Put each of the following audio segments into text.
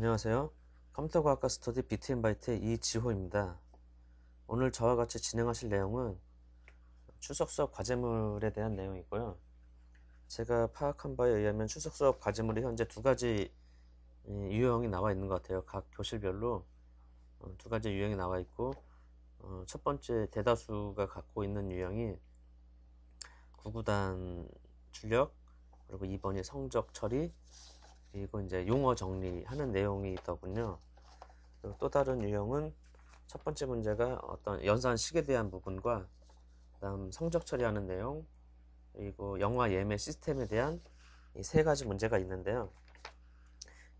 안녕하세요. 컴퓨터과학과 스터디 비트앤바이트의 이지호입니다. 오늘 저와 같이 진행하실 내용은 추석 수업 과제물에 대한 내용이고요. 제가 파악한 바에 의하면 추석 수업 과제물이 현재 두 가지 유형이 나와 있는 것 같아요. 각 교실별로 두 가지 유형이 나와 있고, 첫 번째 대다수가 갖고 있는 유형이 구구단 출력, 그리고 2번이 성적 처리, 그리고 이제 용어 정리하는 내용이 있더군요. 그리고 또 다른 유형은 첫 번째 문제가 어떤 연산 식에 대한 부분과 그다음 성적 처리하는 내용, 그리고 영화 예매 시스템에 대한 이 세 가지 문제가 있는데요.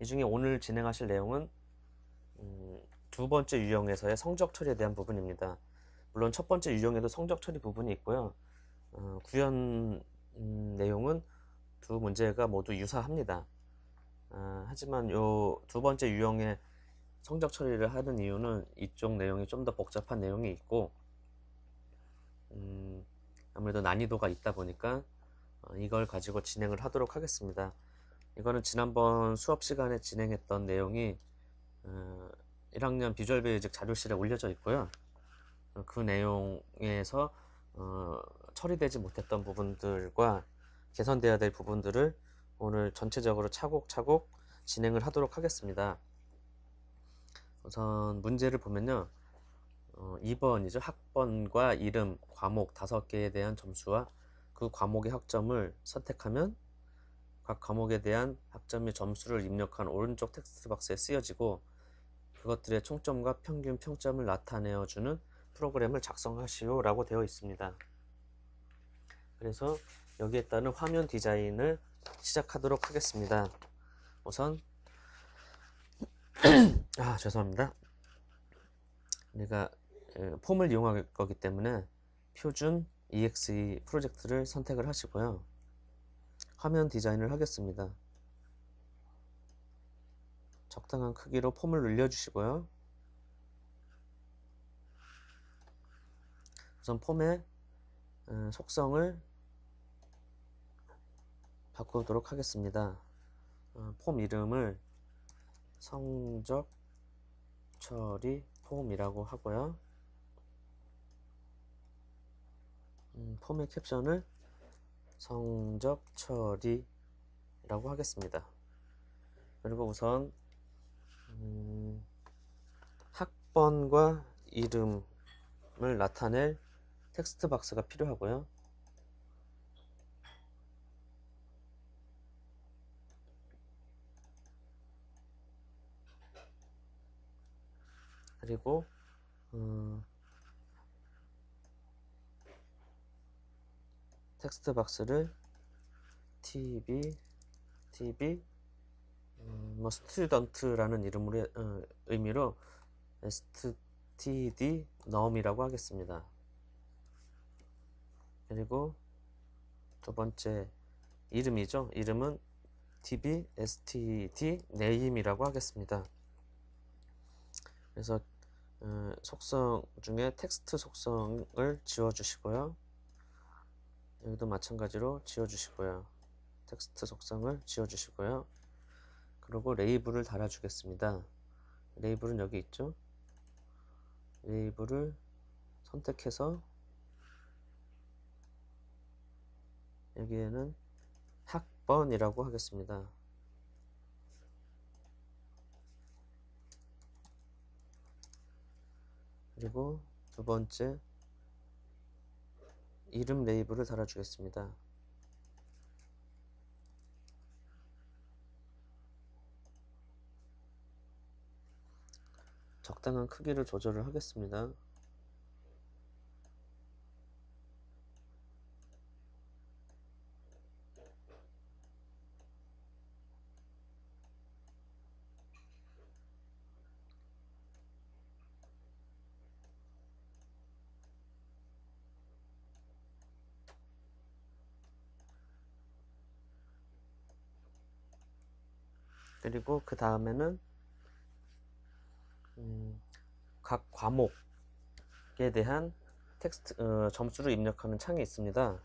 이 중에 오늘 진행하실 내용은 두 번째 유형에서의 성적 처리에 대한 부분입니다. 물론 첫 번째 유형에도 성적 처리 부분이 있고요. 구현 내용은 두 문제가 모두 유사합니다. 하지만 요 두 번째 유형의 성적 처리를 하는 이유는 이쪽 내용이 좀 더 복잡한 내용이 있고, 아무래도 난이도가 있다 보니까 이걸 가지고 진행을 하도록 하겠습니다. 이거는 지난번 수업 시간에 진행했던 내용이 1학년 비주얼 베이직 자료실에 올려져 있고요. 그 내용에서 처리되지 못했던 부분들과 개선되어야 될 부분들을 오늘 전체적으로 차곡차곡 진행을 하도록 하겠습니다. 우선 문제를 보면요. 2번이죠. 학번과 이름, 과목 5개에 대한 점수와 그 과목의 학점을 선택하면 각 과목에 대한 학점의 점수를 입력한 오른쪽 텍스트 박스에 쓰여지고, 그것들의 총점과 평균 평점을 나타내어주는 프로그램을 작성하시오 라고 되어 있습니다. 그래서 여기에 따른 화면 디자인을 시작하도록 하겠습니다. 우선 죄송합니다. 우리가 폼을 이용할 거기 때문에 표준 EXE 프로젝트를 선택을 하시고요. 화면 디자인을 하겠습니다. 적당한 크기로 폼을 늘려주시고요. 우선 폼의 속성을 바꾸도록 하겠습니다. 폼 이름을 성적 처리 폼이라고 하고요. 폼의 캡션을 성적 처리라고 하겠습니다. 그리고 우선 학번과 이름을 나타낼 텍스트 박스가 필요하고요. 그리고 텍스트 박스를 tb student라는 이름으로 의미로 std num이라고 하겠습니다. 그리고 두 번째 이름이죠. 이름은 tb std name이라고 하겠습니다. 그래서 속성 중에 텍스트 속성을 지워주시고요. 여기도 마찬가지로 지워주시고요. 텍스트 속성을 지워주시고요. 그리고 레이블을 달아주겠습니다. 레이블은 여기 있죠. 레이블을 선택해서 여기에는 학번이라고 하겠습니다. 그리고 두 번째 이름 레이블을 달아주겠습니다. 적당한 크기를 조절을 하겠습니다. 그리고 그 다음에는 각 과목에 대한 텍스트 점수를 입력하는 창이 있습니다.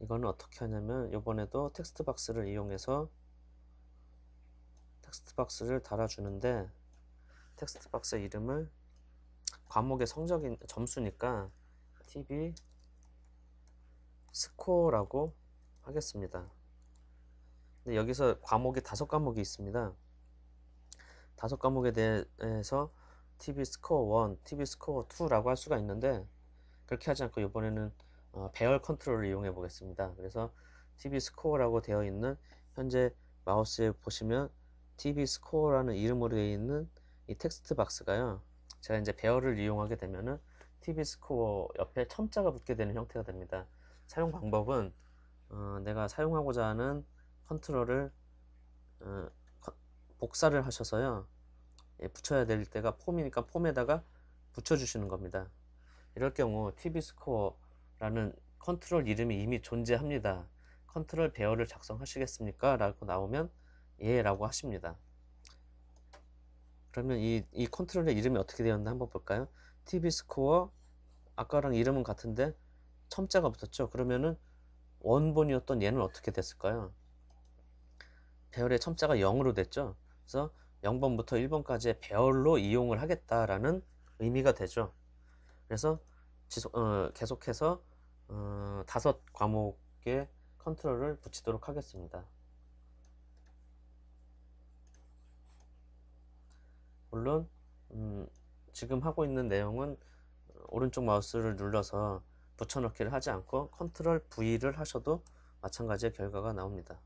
이거는 어떻게 하냐면 이번에도 텍스트 박스를 이용해서 텍스트 박스를 달아주는데 텍스트 박스 이름을 과목의 성적인 점수니까 TV 스코어라고 하겠습니다. 근데 여기서 과목이 5과목이 있습니다. 5과목에 대해서 TV 스코어 1, TV 스코어 2라고 할 수가 있는데 그렇게 하지 않고 이번에는 배열 컨트롤을 이용해 보겠습니다. 그래서 TV 스코어라고 되어 있는 현재 마우스에 보시면 TV 스코어라는 이름으로 되어 있는 이 텍스트 박스가요. 제가 이제 배열을 이용하게 되면은 TV 스코어 옆에 첨자가 붙게 되는 형태가 됩니다. 사용 방법은 내가 사용하고자 하는 컨트롤을 복사를 하셔서요. 붙여야 될 때가 폼이니까 폼에다가 붙여주시는 겁니다. 이럴 경우 TV 스코어라는 컨트롤 이름이 이미 존재합니다. 컨트롤 배열을 작성하시겠습니까? 라고 나오면 예 라고 하십니다. 그러면 이 컨트롤의 이름이 어떻게 되었나 한번 볼까요? TV 스코어 아까랑 이름은 같은데 첨자가 붙었죠. 그러면은 원본이었던 얘는 어떻게 됐을까요? 배열의 첨자가 0으로 됐죠. 그래서 0번부터 1번까지의 배열로 이용을 하겠다라는 의미가 되죠. 그래서 계속해서 5과목의 컨트롤을 붙이도록 하겠습니다. 물론 지금 하고 있는 내용은 오른쪽 마우스를 눌러서 붙여넣기를 하지 않고 컨트롤 V를 하셔도 마찬가지의 결과가 나옵니다.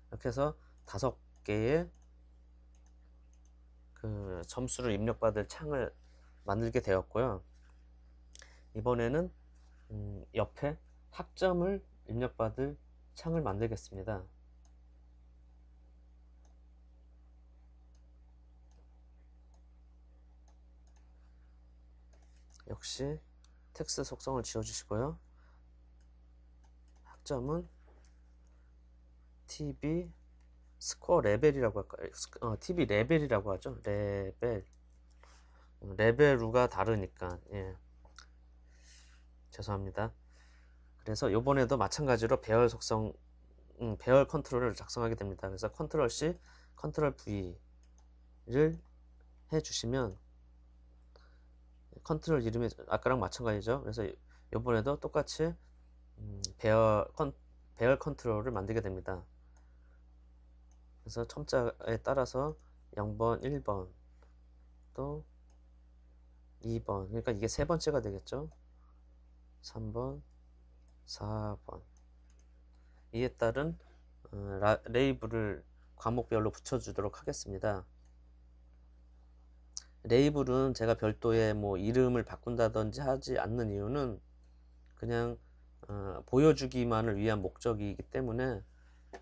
이렇게 해서 5개의 그 점수를 입력받을 창을 만들게 되었고요. 이번에는 옆에 학점을 입력받을 창을 만들겠습니다. 역시 텍스트 속성을 지워주시고요. 학점은 TV 스코어 레벨이라고 할까요? TV 레벨이라고 하죠. 레벨루가 다르니까 예. 죄송합니다. 그래서 요번에도 마찬가지로 배열 속성 배열 컨트롤을 작성하게 됩니다. 그래서 컨트롤 C, 컨트롤 V를 해주시면 컨트롤 이름이 아까랑 마찬가지죠. 그래서 요번에도 똑같이 배열 컨트롤을 만들게 됩니다. 그래서 첨자에 따라서 0번, 1번, 또 2번, 그러니까 이게 3번째가 되겠죠. 3번, 4번. 이에 따른 레이블을 과목별로 붙여주도록 하겠습니다. 레이블은 제가 별도의 뭐 이름을 바꾼다든지 하지 않는 이유는 그냥 보여주기만을 위한 목적이기 때문에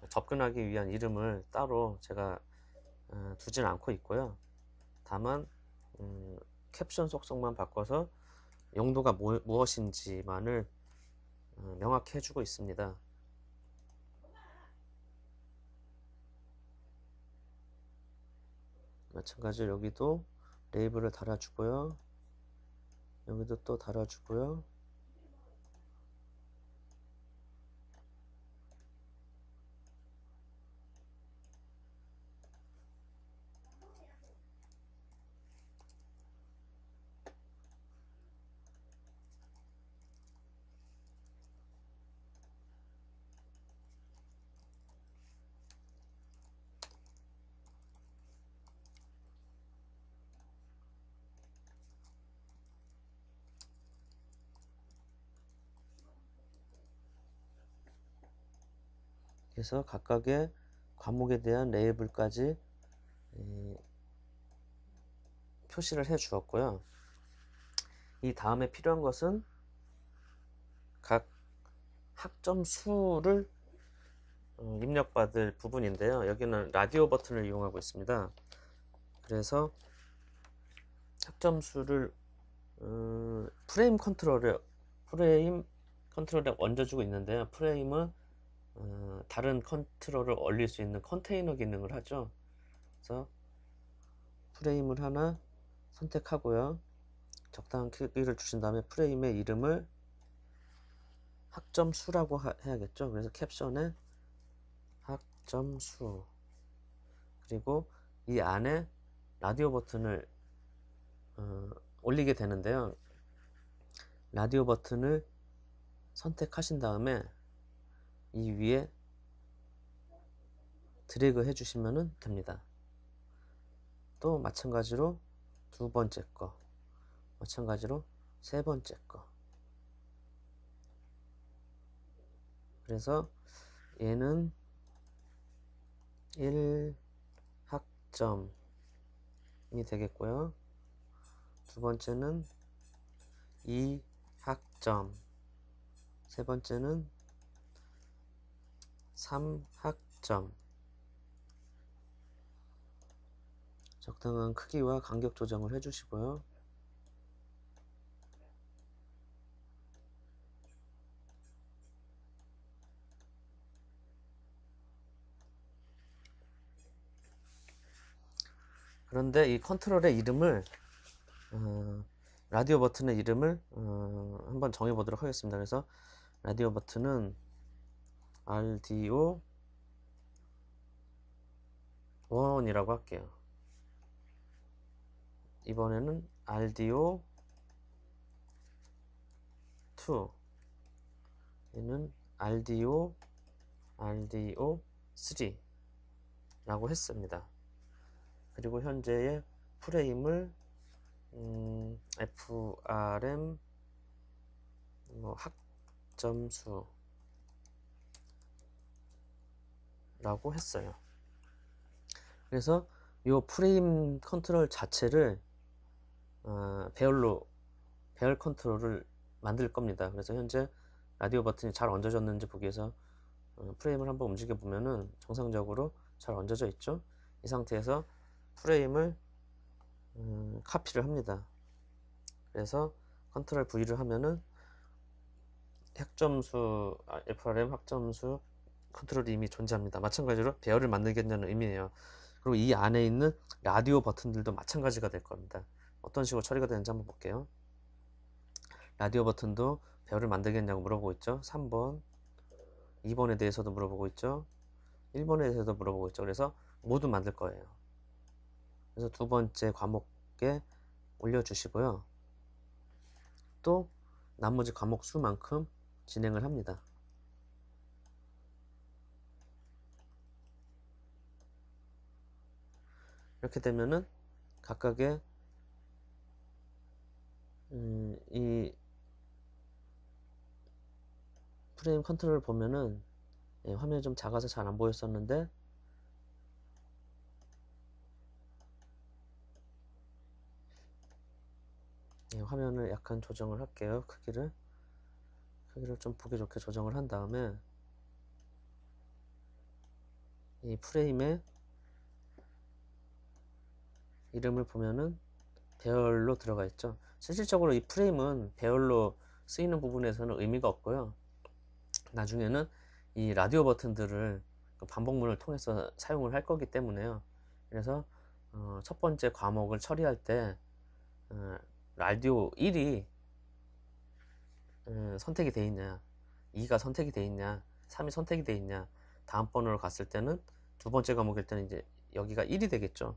접근하기 위한 이름을 따로 제가 두진 않고 있고요. 다만 캡션 속성만 바꿔서 용도가 무엇인지만을 명확히 해주고 있습니다. 마찬가지로 여기도 레이블을 달아주고요. 여기도 또 달아주고요. 그래서 각각의 과목에 대한 레이블까지 표시를 해 주었고요. 이 다음에 필요한 것은 각 학점 수를 입력받을 부분인데요. 여기는 라디오 버튼을 이용하고 있습니다. 그래서 학점 수를 프레임 컨트롤에 얹어주고 있는데요. 프레임은 다른 컨트롤을 올릴 수 있는 컨테이너 기능을 하죠. 그래서 프레임을 하나 선택하고요. 적당한 크기를 주신 다음에 프레임의 이름을 학점수라고 해야겠죠. 그래서 캡션에 학점수, 그리고 이 안에 라디오 버튼을 올리게 되는데요. 라디오 버튼을 선택하신 다음에 이 위에 드래그 해주시면 됩니다. 또 마찬가지로 두 번째 거, 마찬가지로 세 번째 거. 그래서 얘는 1학점이 되겠고요. 두 번째는 2학점, 세 번째는 3학점. 적당한 크기와 간격 조정을 해주시고요. 그런데 이 컨트롤의 이름을 라디오 버튼의 이름을 한번 정해 보도록 하겠습니다. 그래서 라디오 버튼은 RDO 1이라고 할게요. 이번에는 RDO 2, 얘는 RDO 3 라고 했습니다. 그리고 현재의 프레임을 FRM 학점수 라고 했어요. 그래서 이 프레임 컨트롤 자체를 배열 컨트롤을 만들 겁니다. 그래서 현재 라디오 버튼이 잘 얹어졌는지 보기 위해서 프레임을 한번 움직여 보면은 정상적으로 잘 얹어져 있죠. 이 상태에서 프레임을 카피를 합니다. 그래서 컨트롤 V를 하면은 학점수 FRM 학점수 컨트롤이 이미 존재합니다. 마찬가지로 배열을 만들겠다는 의미예요. 그리고 이 안에 있는 라디오 버튼들도 마찬가지가 될 겁니다. 어떤 식으로 처리가 되는지 한번 볼게요. 라디오 버튼도 배열을 만들겠냐고 물어보고 있죠. 3번, 2번에 대해서도 물어보고 있죠. 1번에 대해서도 물어보고 있죠. 그래서 모두 만들 거예요. 그래서 두 번째 과목에 올려주시고요. 또 나머지 과목 수만큼 진행을 합니다. 이렇게 되면은 각각의 이 프레임 컨트롤을 보면은 화면이 좀 작아서 잘 안 보였었는데 화면을 약간 조정을 할게요. 크기를 좀 보기 좋게 조정을 한 다음에 이 프레임의 이름을 보면은 배열로 들어가 있죠. 실질적으로 이 프레임은 배열로 쓰이는 부분에서는 의미가 없고요. 나중에는 이 라디오 버튼들을 반복문을 통해서 사용을 할 거기 때문에요. 그래서 첫 번째 과목을 처리할 때 라디오 1이 선택이 돼 있냐, 2가 선택이 돼 있냐, 3이 선택이 돼 있냐, 다음번으로 갔을 때는 두 번째 과목일 때는 이제 여기가 1이 되겠죠.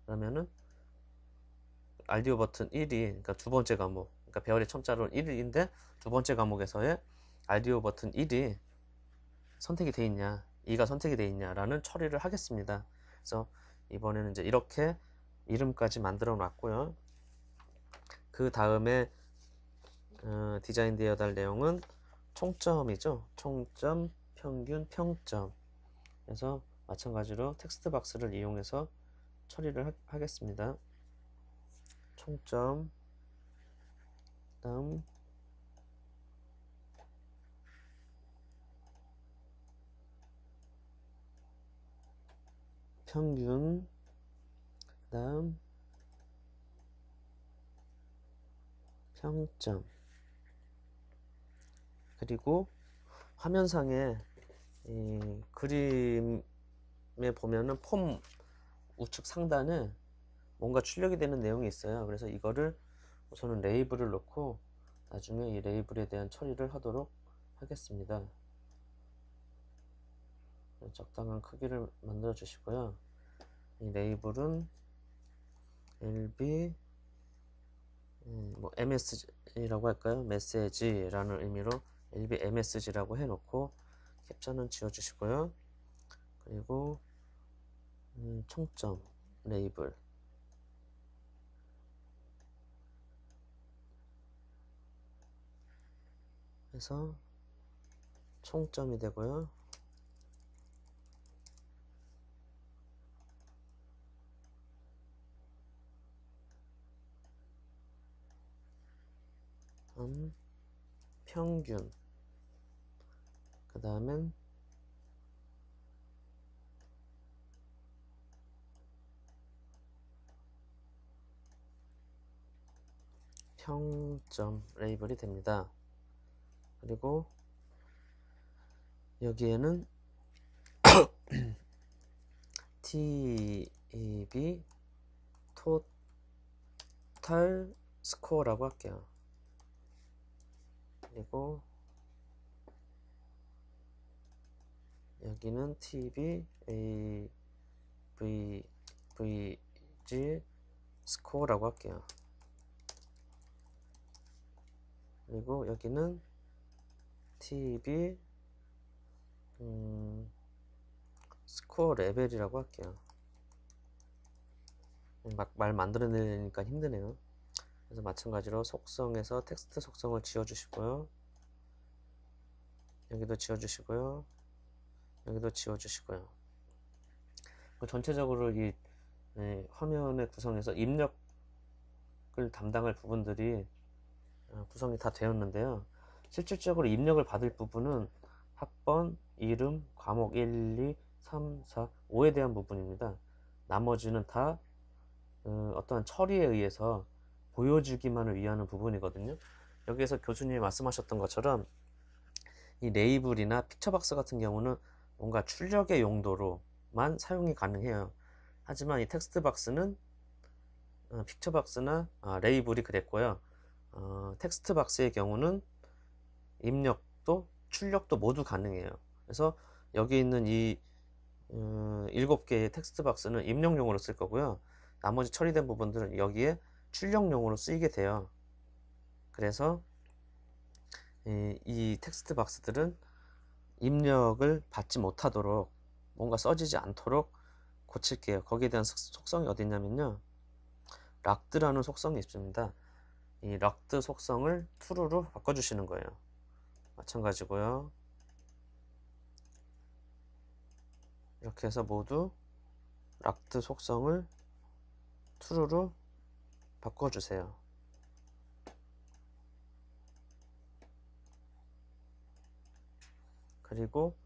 그러면은 라디오 버튼 1이, 그러니까 두 번째 과목, 그러니까 배열의 첨자로 1인데 두 번째 과목에서의 라디오 버튼 1이 선택이 돼 있냐, 2가 선택이 돼 있냐라는 처리를 하겠습니다. 그래서 이번에는 이제 이렇게 이름까지 만들어 놨고요. 그 다음에 디자인 되어야 할 내용은 총점이죠. 총점, 평균, 평점. 그래서 마찬가지로 텍스트 박스를 이용해서 처리를 하겠습니다. 총점, 다음 평균, 다음 평점. 그리고 화면상에 이 그림에 보면은 폼 우측 상단에 뭔가 출력이 되는 내용이 있어요. 그래서 이거를 우선은 레이블을 넣고 나중에 이 레이블에 대한 처리를 하도록 하겠습니다. 적당한 크기를 만들어 주시고요. 이 레이블은 LB 뭐 MSG라고 할까요? 메시지라는 의미로 LB MSG라고 해놓고 캡션은 지워주시고요. 그리고 총점 레이블 해서 총점이 되고요. 평균, 그 다음엔 평점 레이블이 됩니다. 그리고 여기에는 TB 토탈 스코어라고 할게요. 그리고 여기는 TB AVG 스코어라고 할게요. 그리고 여기는 TB 스코어 레벨이라고 할게요. 막 말 만들어내니까 힘드네요. 그래서 마찬가지로 속성에서 텍스트 속성을 지워주시고요. 여기도 지워주시고요. 여기도 지워주시고요. 전체적으로 이 화면의 구성에서 입력을 담당할 부분들이 구성이 다 되었는데요. 실질적으로 입력을 받을 부분은 학번, 이름, 과목 1, 2, 3, 4, 5에 대한 부분입니다. 나머지는 다 어떠한 처리에 의해서 보여주기만을 위한 부분이거든요. 여기에서 교수님이 말씀하셨던 것처럼 이 레이블이나 픽처박스 같은 경우는 뭔가 출력의 용도로만 사용이 가능해요. 하지만 이 텍스트박스는 픽처박스나 레이블이 그랬고요. 텍스트박스의 경우는 입력도 출력도 모두 가능해요. 그래서 여기 있는 이 7개의 텍스트박스는 입력용으로 쓸 거고요. 나머지 처리된 부분들은 여기에 출력용으로 쓰이게 돼요. 그래서 이 텍스트 박스들은 입력을 받지 못하도록 뭔가 써지지 않도록 고칠게요. 거기에 대한 속성이 어디 있냐면요, 락드라는 속성이 있습니다. 이 락드 속성을 true로 바꿔주시는 거예요. 마찬가지고요. 이렇게 해서 모두 락드 속성을 true로 바꿔주세요. 그리고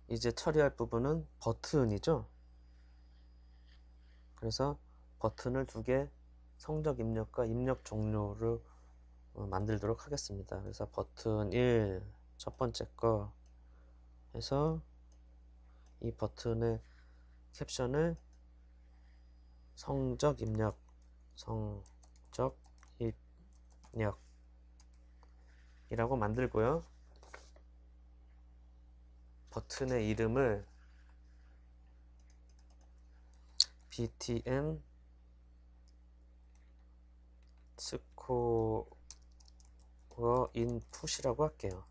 이제 처리할 부분은 버튼이죠. 그래서 버튼을 2개 성적 입력과 입력 종료를 만들도록 하겠습니다. 그래서 버튼 1 첫 번째 거 해서 이 버튼의 캡션을 성적 입력 이라고 만들고요. 버튼의 이름을 btn 스코어 인풋이라고 할게요.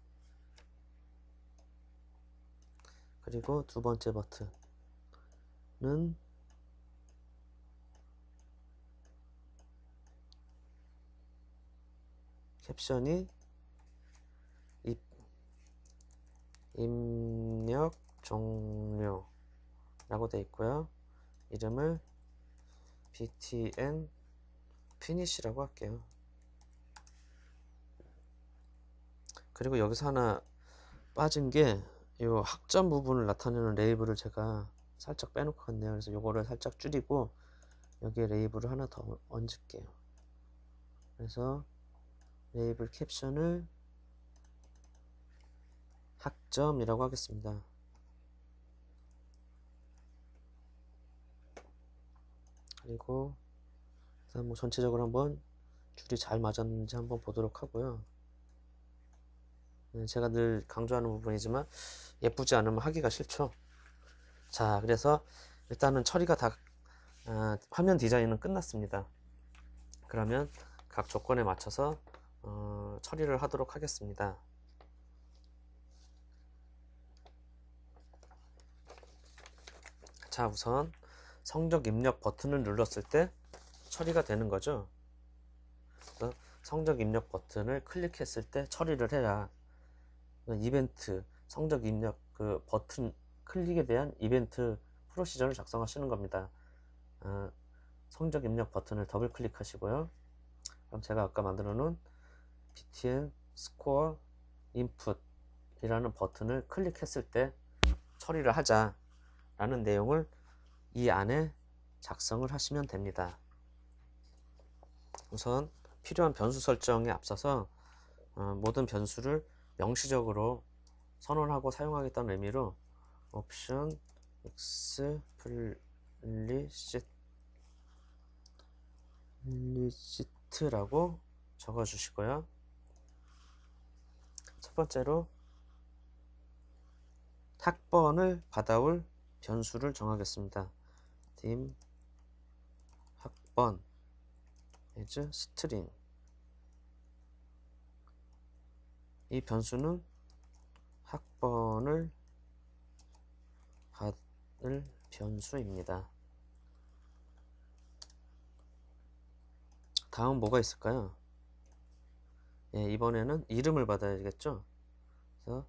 그리고 2번째 버튼은 캡션이 입력 종료라고 되어 있고요. 이름을 btn finish라고 할게요. 그리고 여기서 하나 빠진 게 이 학점 부분을 나타내는 레이블을 제가 살짝 빼놓고 갔네요. 그래서 요거를 살짝 줄이고 여기에 레이블을 하나 더 얹을게요. 그래서 레이블 캡션을 학점이라고 하겠습니다. 그리고 뭐 전체적으로 한번 줄이 잘 맞았는지 한번 보도록 하고요. 제가 늘 강조하는 부분이지만 예쁘지 않으면 하기가 싫죠. 자, 그래서 일단은 처리가 다 화면 디자인은 끝났습니다. 그러면 각 조건에 맞춰서 처리를 하도록 하겠습니다. 자, 우선 성적 입력 버튼을 눌렀을 때 처리가 되는 거죠. 그래서 성적 입력 버튼을 클릭했을 때 처리를 해야 이벤트, 성적 입력 그 버튼 클릭에 대한 이벤트 프로시저를 작성하시는 겁니다. 성적 입력 버튼을 더블 클릭하시고요. 그럼 제가 아까 만들어 놓은 btn 스코어 인풋 이라는 버튼을 클릭했을 때 처리를 하자 라는 내용을 이 안에 작성을 하시면 됩니다. 우선 필요한 변수 설정에 앞서서 모든 변수를 명시적으로 선언하고 사용하겠다는 의미로 옵션 explicit라고 적어 주시고요. 첫 번째로 학번을 받아올 변수를 정하겠습니다. dim 학번 as string. 이 변수는 학번을 받을 변수입니다. 다음 뭐가 있을까요? 예, 이번에는 이름을 받아야겠죠. 그래서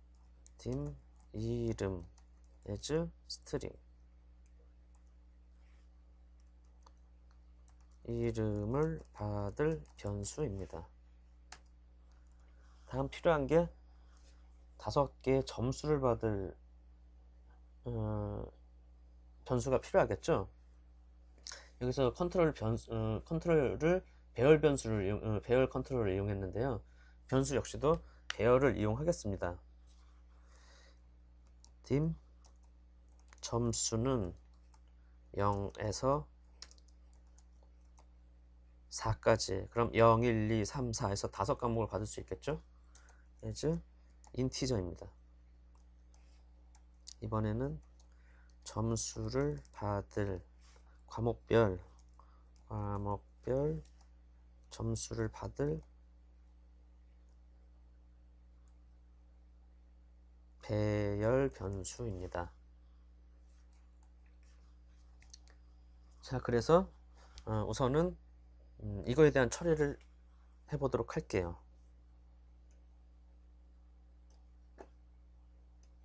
dim 이름 as string. 이름을 받을 변수입니다. 다음 필요한 게 5개의 점수를 받을 변수가 필요하겠죠. 여기서 컨트롤을 배열 변수를 배열 컨트롤을 이용했는데요. 변수 역시도 배열을 이용하겠습니다. dim 점수는 0에서 4까지. 그럼 0, 1, 2, 3, 4에서 5과목을 받을 수 있겠죠. as 인티저입니다. 이번에는 점수를 받을 과목별 점수를 받을 배열 변수입니다. 자, 그래서 우선은 이거에 대한 처리를 해보도록 할게요.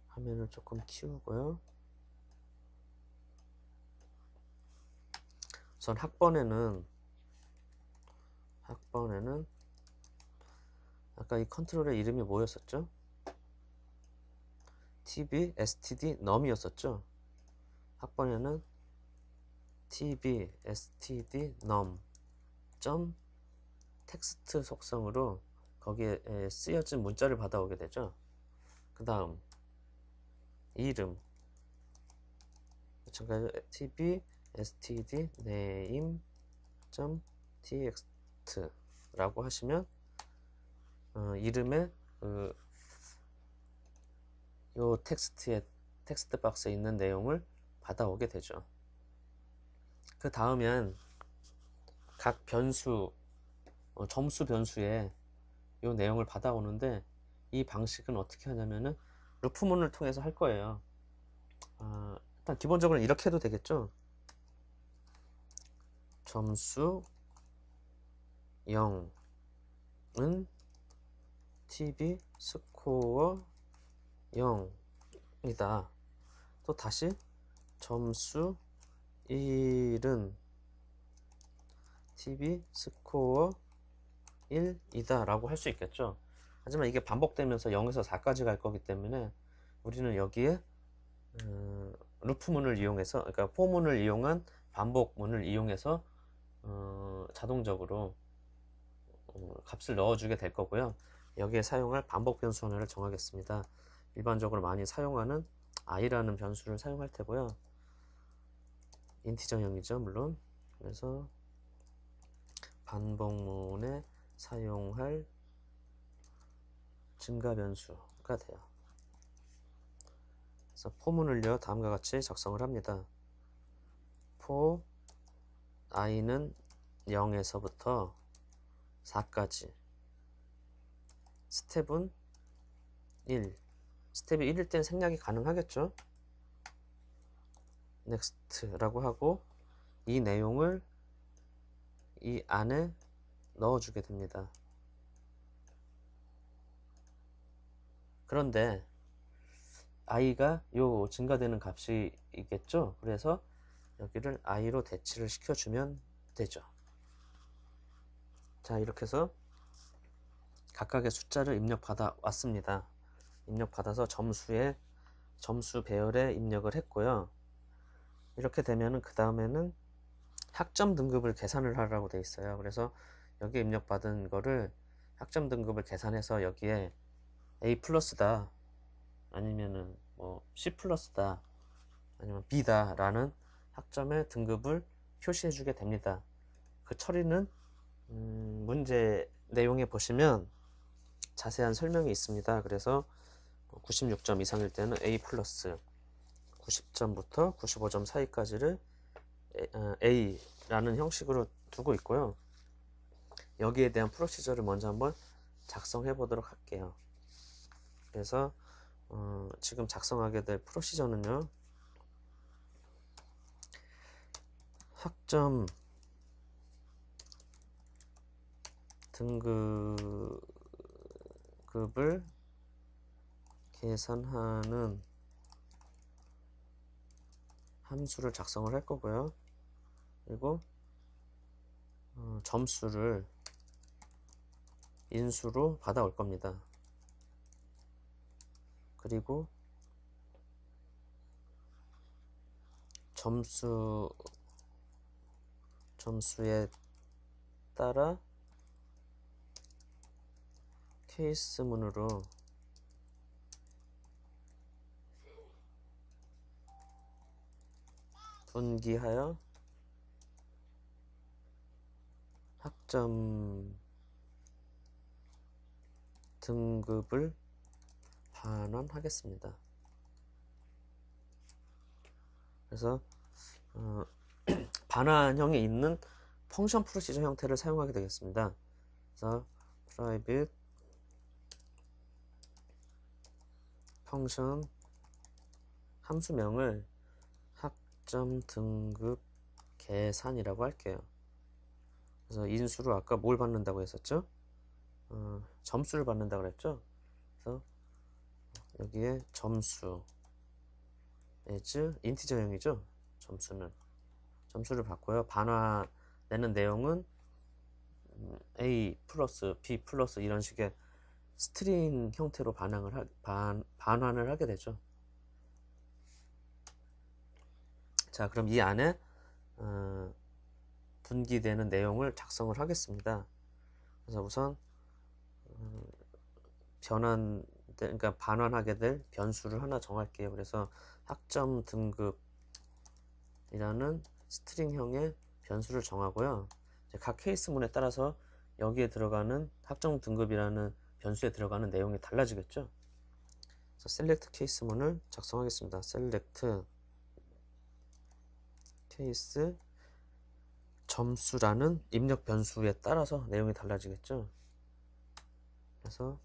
화면을 조금 키우고요. 우선 학번에는 아까 이 컨트롤의 이름이 뭐였었죠? tb std num이었었죠. 학번에는 tb std num 점 텍스트 속성으로 거기에 쓰여진 문자를 받아오게 되죠. 그 다음 이름 마찬가지로 tb std name txt 라고 하시면 이름에 요 텍스트 박스에 있는 내용을 받아오게 되죠. 그 다음엔 각 변수 점수 변수에 요 내용을 받아오는데 이 방식은 어떻게 하냐면은 루프문을 통해서 할 거예요. 일단 기본적으로 이렇게 해도 되겠죠. 점수 0은 tb 스코어 0이다. 또 다시 점수 1은 tb 스코어 1이다 라고 할 수 있겠죠. 하지만 이게 반복되면서 0에서 4까지 갈 거기 때문에 우리는 여기에 루프문을 이용해서, 그러니까 포문을 이용한 반복문을 이용해서 자동적으로 값을 넣어주게 될 거고요. 여기에 사용할 반복 변수 하나를 정하겠습니다. 일반적으로 많이 사용하는 i라는 변수를 사용할 테고요. 인티저형이죠, 물론. 그래서 반복문에 사용할 증가 변수가 돼요. 그래서 포문을요 다음과 같이 작성을 합니다. for i는 0에서부터 4까지. 스텝은 1. 스텝이 1일 때는 생략이 가능하겠죠. next라고 하고 이 내용을 이 안에 넣어주게 됩니다. 그런데 i가 요 증가되는 값이겠죠. 그래서 여기를 i로 대치를 시켜주면 되죠. 자, 이렇게 해서 각각의 숫자를 입력받아 왔습니다. 입력받아서 점수 배열에 입력을 했고요. 이렇게 되면은 그 다음에는 학점 등급을 계산을 하라고 돼 있어요. 그래서 여기에 입력받은 거를 학점 등급을 계산해서 여기에 A 플러스다, 아니면은 뭐 C 플러스다, 아니면 B다 라는 학점의 등급을 표시해 주게 됩니다. 그 처리는 문제 내용에 보시면 자세한 설명이 있습니다. 그래서 96점 이상일 때는 A 플러스, 90점부터 95점 사이까지를 A라는 형식으로 두고 있고요. 여기에 대한 프로시저를 먼저 한번 작성해 보도록 할게요. 그래서 지금 작성하게 될 프로시저는요, 학점 등급을 계산하는 함수를 작성을 할 거고요. 그리고 점수를 인수로 받아올 겁니다. 그리고 점수에 따라 케이스문으로 분기하여 학점 등급을 반환하겠습니다. 그래서 반환형이 있는 펑션 프로시저 형태를 사용하게 되겠습니다. 그래서 private 펑션 함수명을 학점 등급 계산이라고 할게요. 그래서 인수로 아까 뭘 받는다고 했었죠? 점수를 받는다고 그랬죠? 그래서 여기에 점수 as 인티저형이죠. 점수를 받고요. 반환되는 내용은 A 플러스 B 플러스 이런 식의 스트링 형태로 반환을 하게 되죠. 자, 그럼 이 안에 분기되는 내용을 작성을 하겠습니다. 그래서 우선 그러니까 반환하게 될 변수를 하나 정할게요. 그래서 학점 등급이라는 스트링형의 변수를 정하고요. 각 케이스문에 따라서 여기에 들어가는 학점 등급이라는 변수에 들어가는 내용이 달라지겠죠. 그래서 select 케이스문을 작성하겠습니다. select 케이스 점수라는 입력 변수에 따라서 내용이 달라지겠죠. 그래서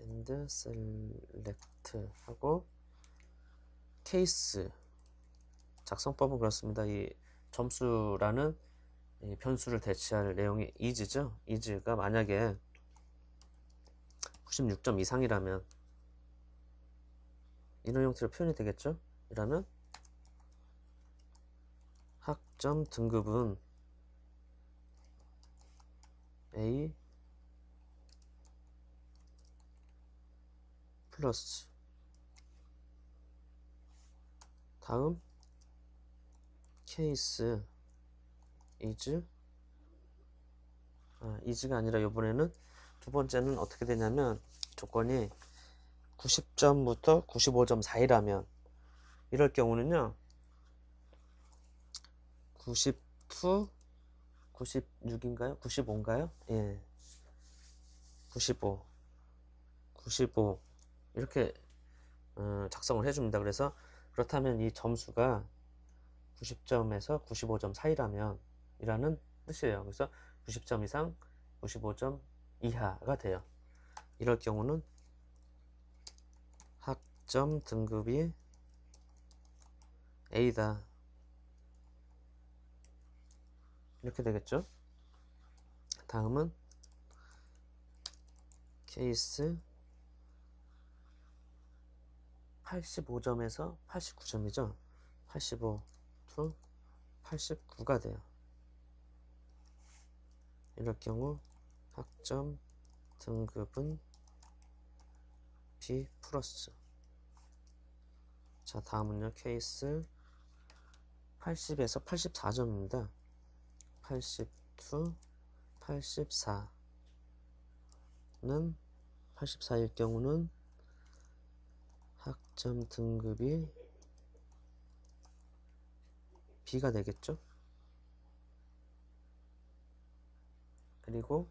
and select 하고 케이스 작성법은 그렇습니다. 이 점수라는 이 변수를 대체할 내용이 is죠. is가 만약에 96점 이상이라면 이런 형태로 표현이 되겠죠. 이라면 학점 등급은 A 플러스 다음 케이스 is가 아니라 이번에는 두 번째는 어떻게 되냐면 조건이 90점부터 95점 사이라면 이럴 경우는요 92, 96인가요? 95인가요? 예, 95 이렇게 작성을 해줍니다. 그래서 그렇다면 이 점수가 90점에서 95점 사이라면 이라는 뜻이에요. 그래서 90점 이상 95점 이하가 돼요. 이럴 경우는 학점 등급이 A다 이렇게 되겠죠. 다음은 케이스 85점에서 89점이죠. 85 to 89가 돼요. 이럴 경우 학점 등급은 B 플러스. 자, 다음은요. 케이스 80에서 84점입니다. 80 to 84는 84일 경우는 학점 등급이 B가 되겠죠. 그리고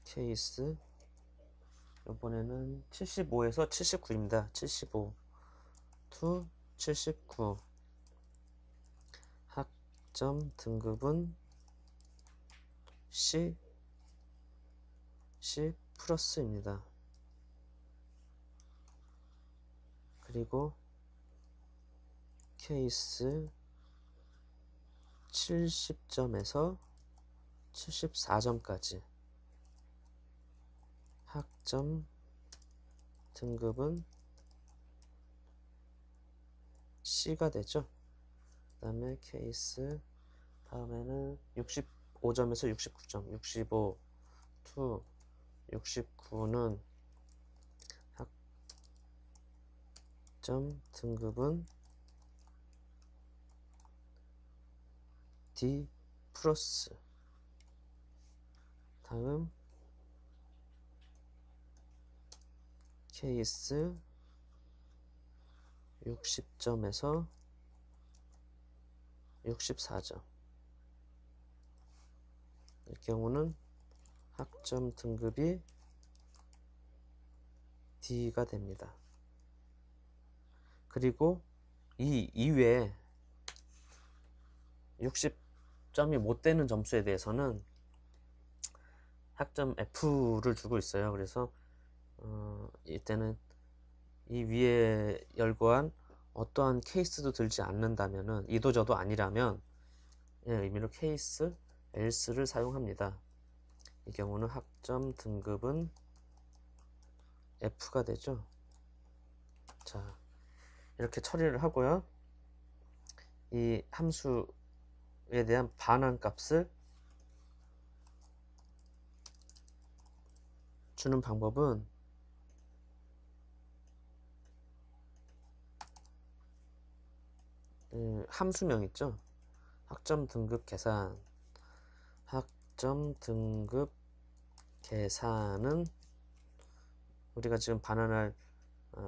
케이스 이번에는 75에서 79입니다. 75 to 79 학점 등급은 C 플러스입니다. 그리고 케이스 70점에서 74점까지 학점 등급은 C가 되죠. 그 다음에 케이스 다음에는 65점에서 69점 65 to 69는 학점 등급은 D 플러스. 다음 케이스 60점에서 64점 이 경우는 학점 등급이 D가 됩니다. 그리고 이 이외에 60점이 못 되는 점수에 대해서는 학점 F를 주고 있어요. 그래서 이때는 이 위에 열거한 어떠한 케이스도 들지 않는다면은 이도저도 아니라면 의미로 케이스 else를 사용합니다. 이 경우는 학점 등급은 F가 되죠. 자, 이렇게 처리를 하고요. 이 함수에 대한 반환값을 주는 방법은 함수명 있죠. 학점 등급 계산. 학점 등급 계산은 우리가 지금 반환할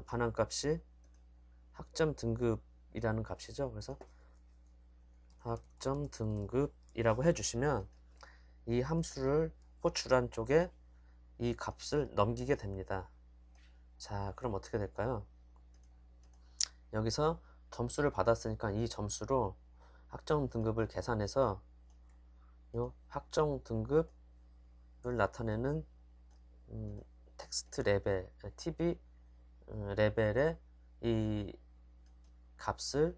반환값이 학점 등급이라는 값이죠. 그래서 학점 등급이라고 해주시면 이 함수를 호출한 쪽에 이 값을 넘기게 됩니다. 자, 그럼 어떻게 될까요? 여기서 점수를 받았으니까 이 점수로 학점 등급을 계산해서 요 학점 등급을 나타내는 텍스트 레벨, TB 레벨에 이 값을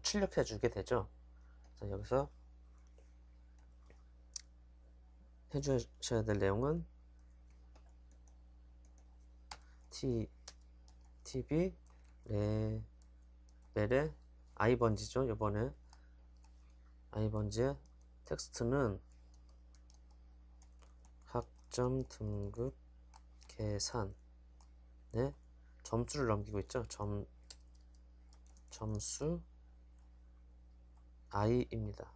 출력해 주게 되죠. 그래서 여기서 해주셔야 될 내용은 TB 레벨의 i번지죠. 요번에 i번지의 텍스트는 학점 등급 계산에 점수를 넘기고 있죠. 점수 i입니다.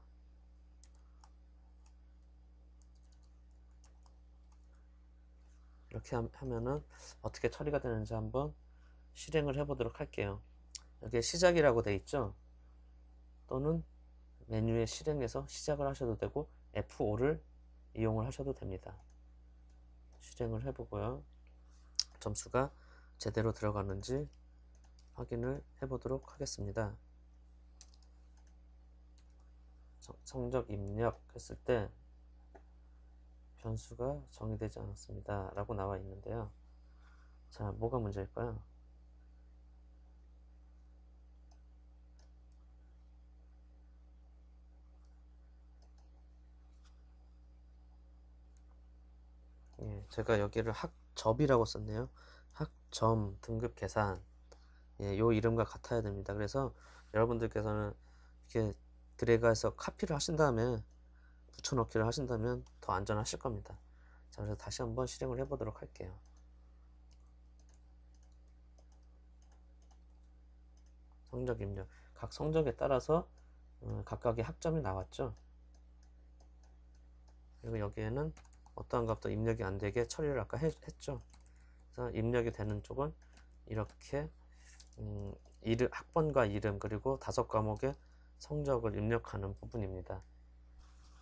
이렇게 하면은 어떻게 처리가 되는지 한번 실행을 해 보도록 할게요. 여기에 시작이라고 되어 있죠. 또는 메뉴에 실행해서 시작을 하셔도 되고 F5를 이용을 하셔도 됩니다. 실행을 해 보고요. 점수가 제대로 들어가는지 확인을 해 보도록 하겠습니다. 성적 입력했을 때 변수가 정의되지 않았습니다 라고 나와 있는데요. 자, 뭐가 문제일까요? 예, 제가 여기를 학접이라고 썼네요. 학점 등급 계산, 예, 요 이름과 같아야 됩니다. 그래서 여러분들께서는 이렇게 드래그해서 카피를 하신 다음에 붙여넣기를 하신다면 더 안전하실 겁니다. 자, 그래서 다시 한번 실행을 해보도록 할게요. 성적 입력, 각 성적에 따라서 각각의 학점이 나왔죠. 그리고 여기에는 어떠한 값도 입력이 안 되게 처리를 아까 했죠. 그래서 입력이 되는 쪽은 이렇게 학번과 이름 그리고 5과목의 성적을 입력하는 부분입니다.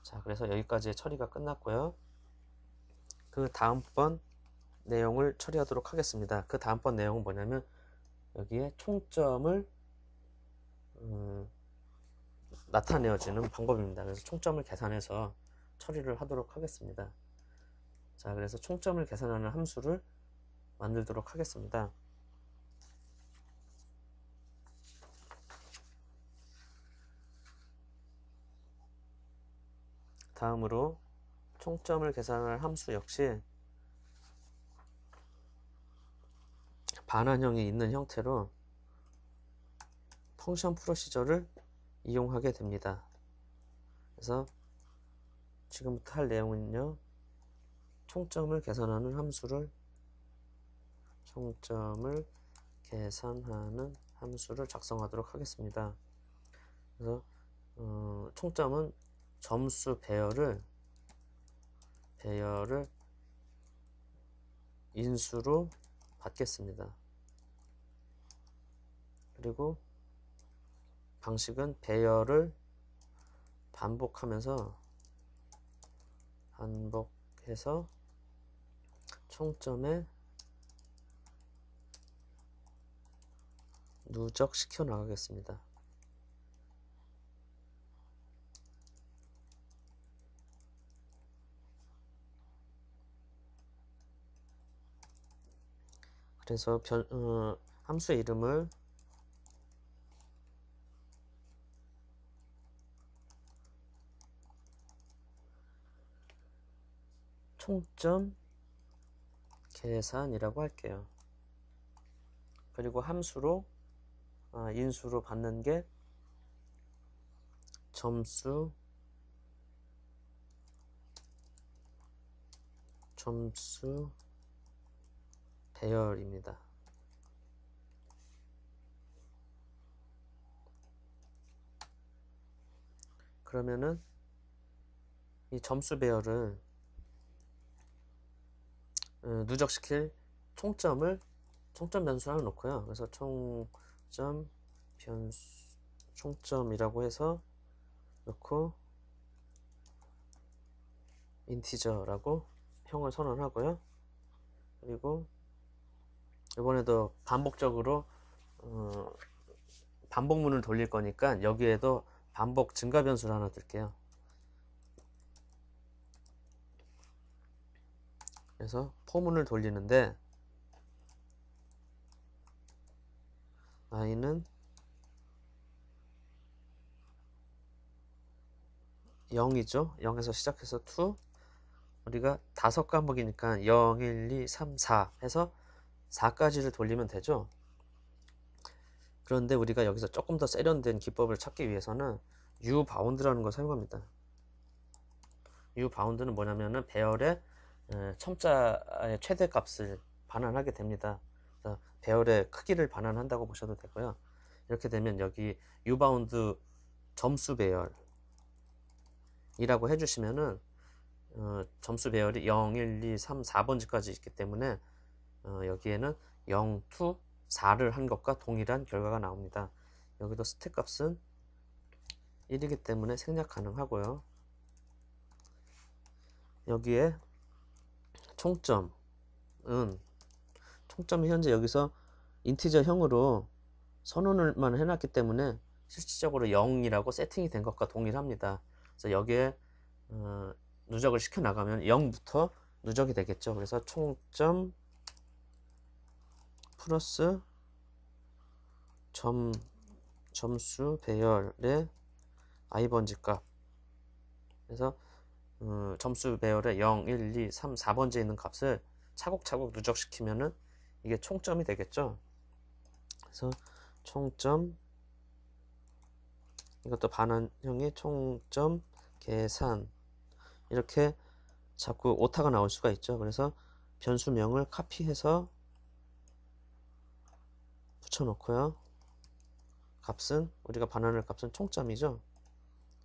자, 그래서 여기까지의 처리가 끝났고요. 그 다음번 내용을 처리하도록 하겠습니다. 그 다음번 내용은 뭐냐면 여기에 총점을 나타내어지는 방법입니다. 그래서 총점을 계산해서 처리를 하도록 하겠습니다. 자, 그래서 총점을 계산하는 함수를 만들도록 하겠습니다. 다음으로 총점을 계산할 함수 역시 반환형이 있는 형태로 펑션 프로시저를 이용하게 됩니다. 그래서 지금부터 할 내용은요, 총점을 계산하는 함수를 작성하도록 하겠습니다. 그래서 총점은 점수 배열을 인수로 받겠습니다. 그리고 방식은 배열을 반복해서 총점에 누적시켜 나가겠습니다. 그래서 함수의 이름을 총점 계산이라고 할게요. 그리고 함수로 인수로 받는 게 점수 배열입니다. 그러면은 이 점수 배열을 누적시킬 총점 변수를 하나 놓고요. 그래서 총점이라고 해서 놓고 인티저라고 형을 선언하고요. 그리고 이번에도 반복적으로 반복문을 돌릴 거니까 여기에도 반복 증가 변수를 하나 둘게요. 그래서 포문을 돌리는데 i는 0이죠. 0에서 시작해서 to 우리가 5과목이니까 0, 1, 2, 3, 4 해서 4까지를 돌리면 되죠. 그런데 우리가 여기서 조금 더 세련된 기법을 찾기 위해서는 ubound라는 걸 사용합니다. ubound는 뭐냐면은 배열의 첨자의 최대값을 반환하게 됩니다. 그래서 배열의 크기를 반환한다고 보셔도 되고요. 이렇게 되면 여기 ubound 점수 배열이라고 해주시면은 점수 배열이 0, 1, 2, 3, 4번지까지 있기 때문에 여기에는 0, 2, 4를 한 것과 동일한 결과가 나옵니다. 여기도 스택 값은 1이기 때문에 생략 가능하고요. 여기에 총점은 현재 여기서 인티저형으로 선언을만 해놨기 때문에 실질적으로 0이라고 세팅이 된 것과 동일합니다. 그래서 여기에 누적을 시켜 나가면 0부터 누적이 되겠죠. 그래서 총점 플러스 점수 배열의 i번지 값. 그래서 점수 배열에 0, 1, 2, 3, 4번지에 있는 값을 차곡차곡 누적시키면은 이게 총점이 되겠죠. 그래서 총점, 이것도 반환형의 총점 계산, 이렇게 자꾸 오타가 나올 수가 있죠. 그래서 변수명을 카피해서 붙여놓고요. 값은, 우리가 반환할 값은 총점이죠.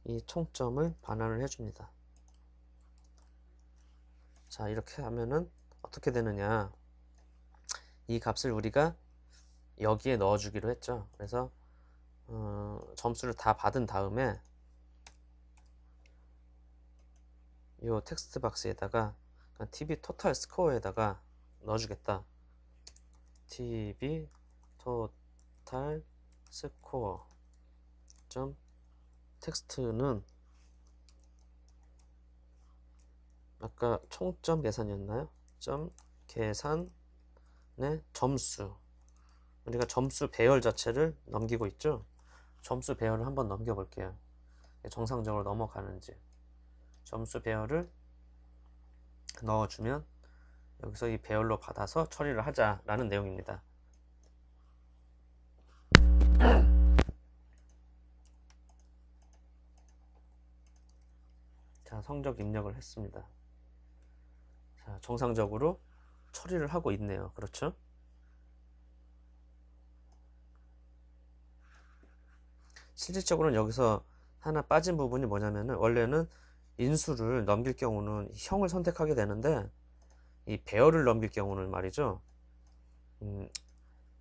이 총점을 반환을 해줍니다. 자, 이렇게 하면은 어떻게 되느냐. 이 값을 우리가 여기에 넣어주기로 했죠. 그래서 점수를 다 받은 다음에 이 텍스트 박스에다가 TV 토탈 스코어에다가 넣어주겠다. TV 토탈 스코어 점 텍스트는 아까 총점 계산이었나요? 점 계산의 점수, 우리가 점수 배열 자체를 넘기고 있죠. 점수 배열을 한번 넘겨 볼게요. 정상적으로 넘어가는지. 점수 배열을 넣어주면 여기서 이 배열로 받아서 처리를 하자라는 내용입니다. 자, 성적 입력을 했습니다. 자, 정상적으로 처리를 하고 있네요. 그렇죠? 실질적으로는 여기서 하나 빠진 부분이 뭐냐면은, 원래는 인수를 넘길 경우는 형을 선택하게 되는데, 이 배열을 넘길 경우는 말이죠,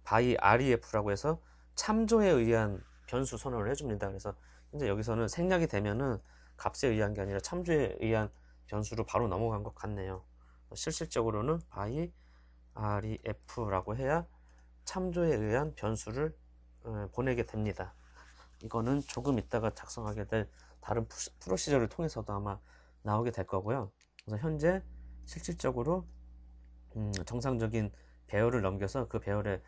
by ref라고 해서 참조에 의한 변수 선언을 해줍니다. 그래서 이제 여기서는 생략이 되면은 값에 의한 게 아니라 참조에 의한 변수로 바로 넘어간 것 같네요. 실질적으로는 by ref라고 해야 참조에 의한 변수를 보내게 됩니다. 이거는 조금 있다가 작성하게 될 다른 프로시저를 통해서도 아마 나오게 될 거고요. 그래서 현재 실질적으로 정상적인 배열을 넘겨서 그 배열의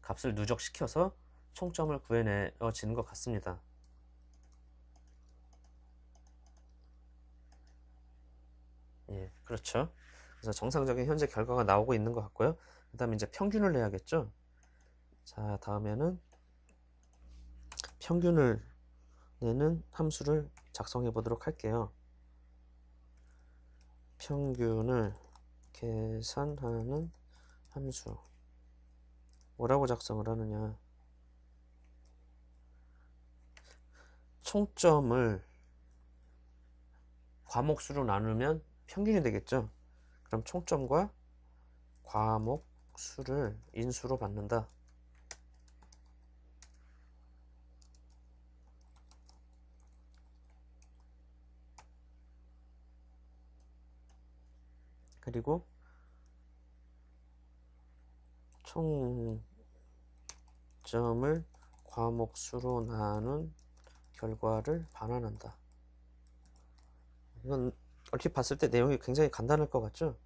값을 누적시켜서 총점을 구해내어지는 것 같습니다. 예, 그렇죠. 그래서 정상적인 현재 결과가 나오고 있는 것 같고요. 그 다음에 이제 평균을 내야겠죠. 자, 다음에는 평균을 내는 함수를 작성해 보도록 할게요. 평균을 계산하는 함수. 뭐라고 작성을 하느냐. 총점을 과목수로 나누면 평균이 되겠죠. 그럼 총점과 과목수를 인수로 받는다. 그리고 총점을 과목수로 나눈 결과를 반환한다. 이건 얼핏 봤을 때 내용이 굉장히 간단할 것 같죠?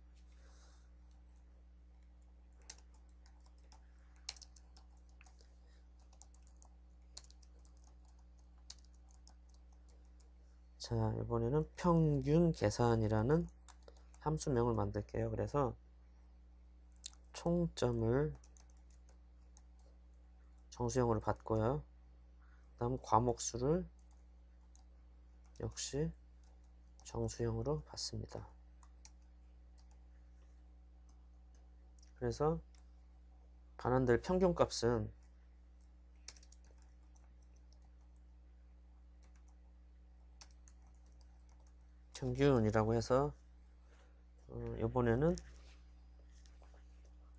자, 이번에는 평균 계산이라는 함수명을 만들게요. 그래서 총점을 정수형으로 받고요. 다음 과목수를 역시 정수형으로 받습니다. 그래서 반환될 평균값은 평균이라고 해서 이번에는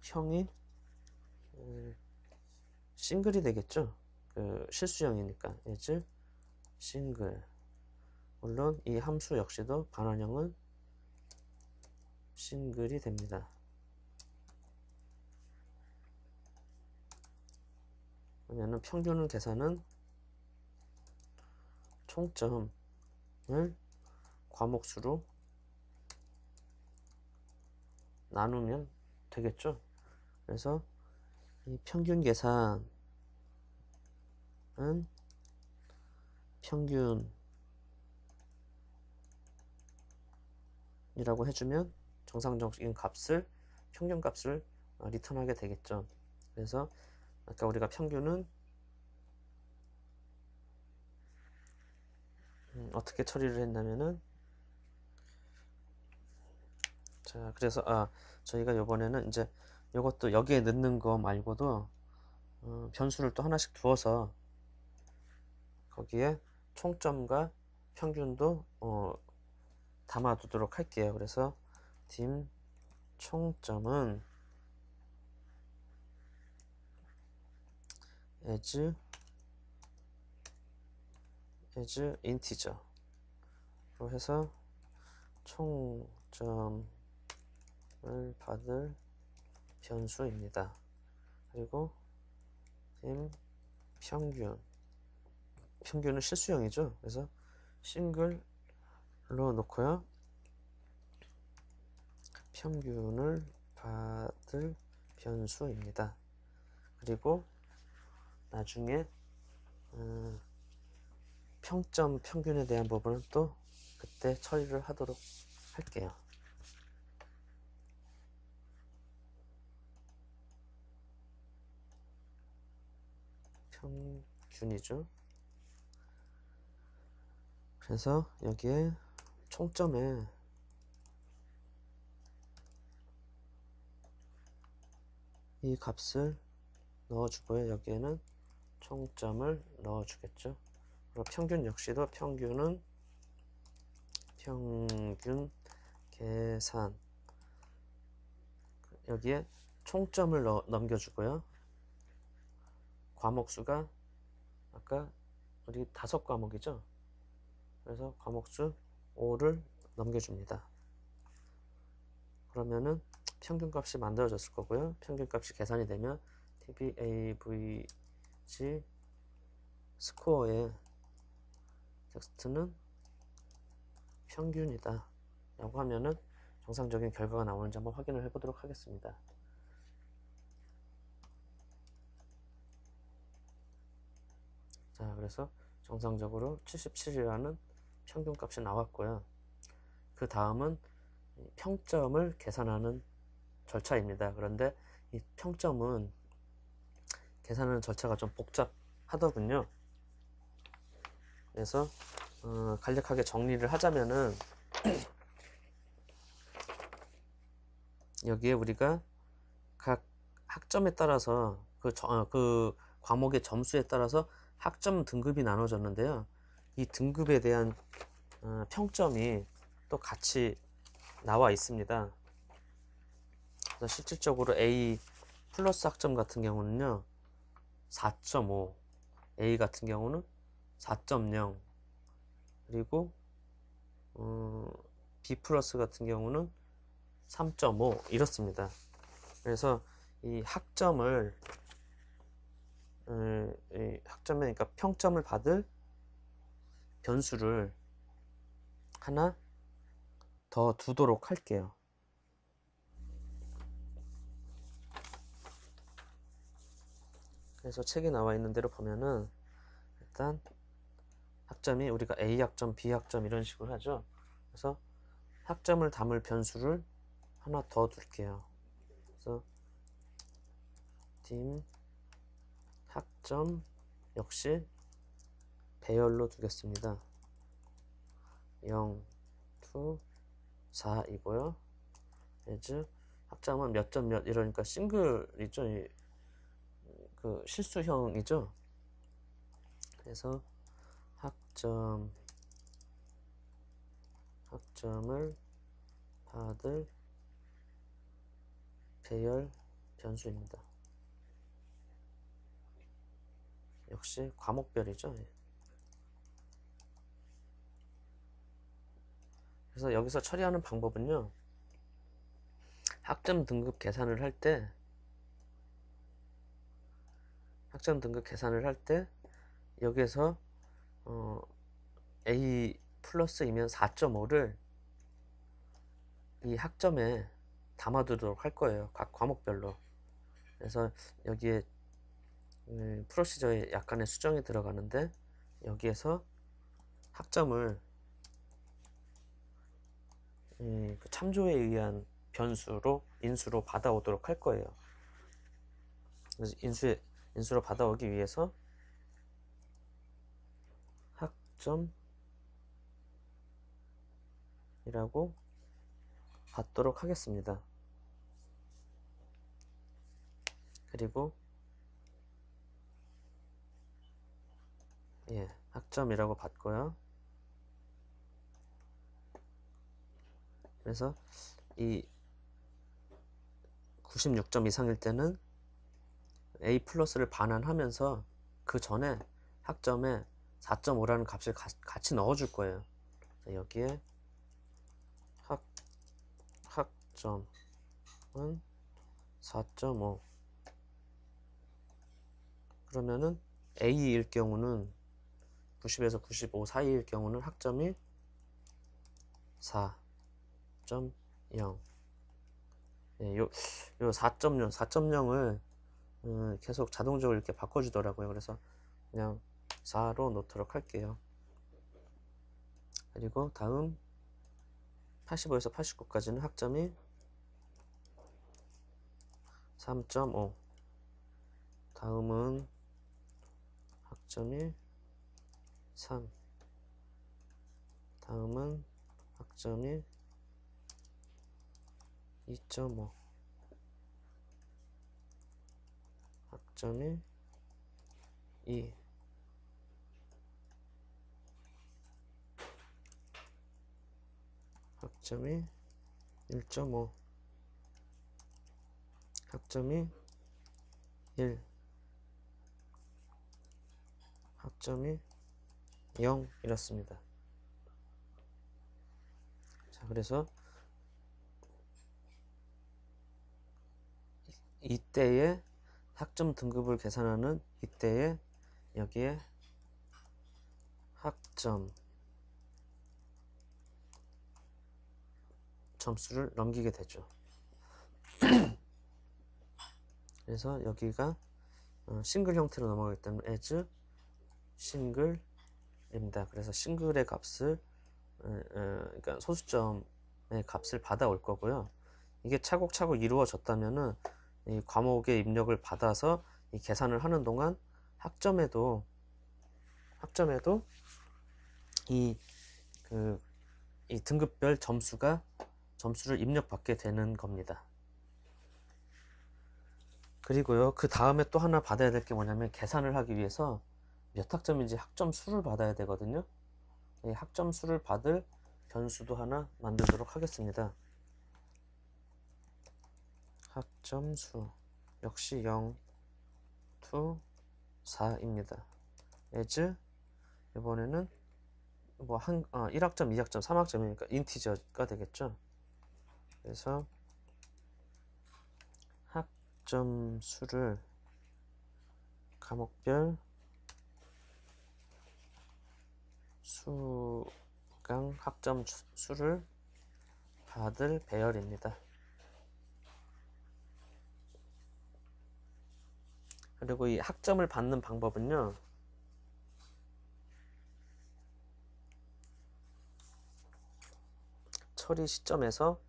형이 싱글이 되겠죠. 그 실수형이니까 is 싱글. 물론 이 함수 역시도 반환형은 싱글이 됩니다. 그러면은 평균을 계산은 총점을 과목수로 나누면 되겠죠. 그래서 이 평균 계산은 평균이라고 해주면 정상적인 값을, 평균 값을 리턴하게 되겠죠. 그래서 아까 우리가 평균은 어떻게 처리를 했냐면은, 자, 그래서 저희가 이번에는 이제 이것도 여기에 넣는 거 말고도 변수를 또 하나씩 두어서 거기에 총점과 평균도 담아두도록 할게요. 그래서 dim 총점은 as integer로 해서 총점을 받을 변수입니다. 그리고 dim 평균은 실수형이죠. 그래서 싱글로 놓고요. 평균을 받을 변수입니다. 그리고 나중에 평균에 대한 부분은 또 그때 처리를 하도록 할게요. 평균이죠. 그래서 여기에 총점에 이 값을 넣어주고요. 여기에는 총점을 넣어주겠죠. 그리고 평균 역시도 평균은 평균 계산, 여기에 총점을 넘겨주고요. 과목수가 아까 우리 5과목이죠. 그래서 과목수 5를 넘겨줍니다. 그러면은 평균값이 만들어졌을 거고요. 평균값이 계산이 되면 TBAVG 스코어의 텍스트는 평균이다 라고 하면은 정상적인 결과가 나오는지 한번 확인을 해 보도록 하겠습니다. 자, 그래서 정상적으로 77이라는 평균값이 나왔고요. 그 다음은 평점을 계산하는 절차입니다. 그런데 이 평점은 계산하는 절차가 좀 복잡하더군요. 그래서 간략하게 정리를 하자면은 여기에 우리가 각 학점에 따라서 그 과목의 점수에 따라서 학점 등급이 나눠졌는데요. 이 등급에 대한 평점이 또 같이 나와 있습니다. 그래서 실질적으로 A 플러스 학점 같은 경우는요 4.5, A 같은 경우는 4.0, 그리고 B 플러스 같은 경우는 3.5 이렇습니다. 그래서 이 학점을 그러니까 평점을 받을 변수를 하나 더 두도록 할게요. 그래서 책에 나와 있는 대로 보면은 일단 학점이 우리가 A 학점, B 학점 이런 식으로 하죠. 그래서 학점을 담을 변수를 하나 더 둘게요. 그래서 dim 학점 역시 배열로 두겠습니다. 0, 2, 4이고요. as 학점은 몇 점 몇 이러니까 싱글이죠. 그 실수형이죠. 그래서 학점을 받을 배열 변수입니다. 역시 과목별이죠. 그래서 여기서 처리하는 방법은요, 학점 등급 계산을 할 때 여기에서 A 플러스 이면 4.5를 이 학점에 담아두도록 할 거예요. 각 과목별로. 그래서 여기에 프로시저에 약간의 수정이 들어가는데 여기에서 학점을 그 참조에 의한 변수로 인수로 받아오도록 할 거예요. 그래서 인수로 받아오기 위해서 학점이라고 받도록 하겠습니다. 그리고 학점이라고 받고요. 그래서 이 96점 이상일 때는 A 플러스를 반환하면서 그 전에 학점에 4.5라는 값을 같이 넣어줄 거예요. 여기에 학점은 4.5 그러면은 A일 경우는 90에서 95 사이일 경우는 학점이 4.0 요 4.0을 계속 자동적으로 이렇게 바꿔주더라고요. 그래서 그냥 4로 놓도록 할게요. 그리고 다음 85에서 89까지는 학점이 3.5 다음은 학점이 3 다음은 학점이 2.5 학점이 2 학점이 1.5 학점이 1 학점이 0 이렇습니다. 자, 그래서 이때의 학점 등급을 계산하는 이때에 여기에 학점 점수를 넘기게 되죠. 그래서 여기가 싱글 형태로 넘어가기 때문에 as 싱글입니다. 그래서 싱글의 값을 그러니까 소수점의 값을 받아올 거고요. 이게 차곡차곡 이루어졌다면은 이 과목의 입력을 받아서 이 계산을 하는 동안 학점에도 이 등급별 점수를 입력받게 되는 겁니다. 그리고요, 그 다음에 또 하나 받아야 될 게 뭐냐면 계산을 하기 위해서 몇 학점인지 학점 수를 받아야 되거든요. 이 학점 수를 받을 변수도 하나 만들도록 하겠습니다. 학점 수 역시 0 to 4입니다. as 이번에는 뭐 1학점, 2학점, 3학점이니까 인티저가 되겠죠. 그래서 학점 수를 과목별 수강 학점 수를 받을 배열입니다. 그리고 이 학점을 받는 방법은요, 처리 시점에서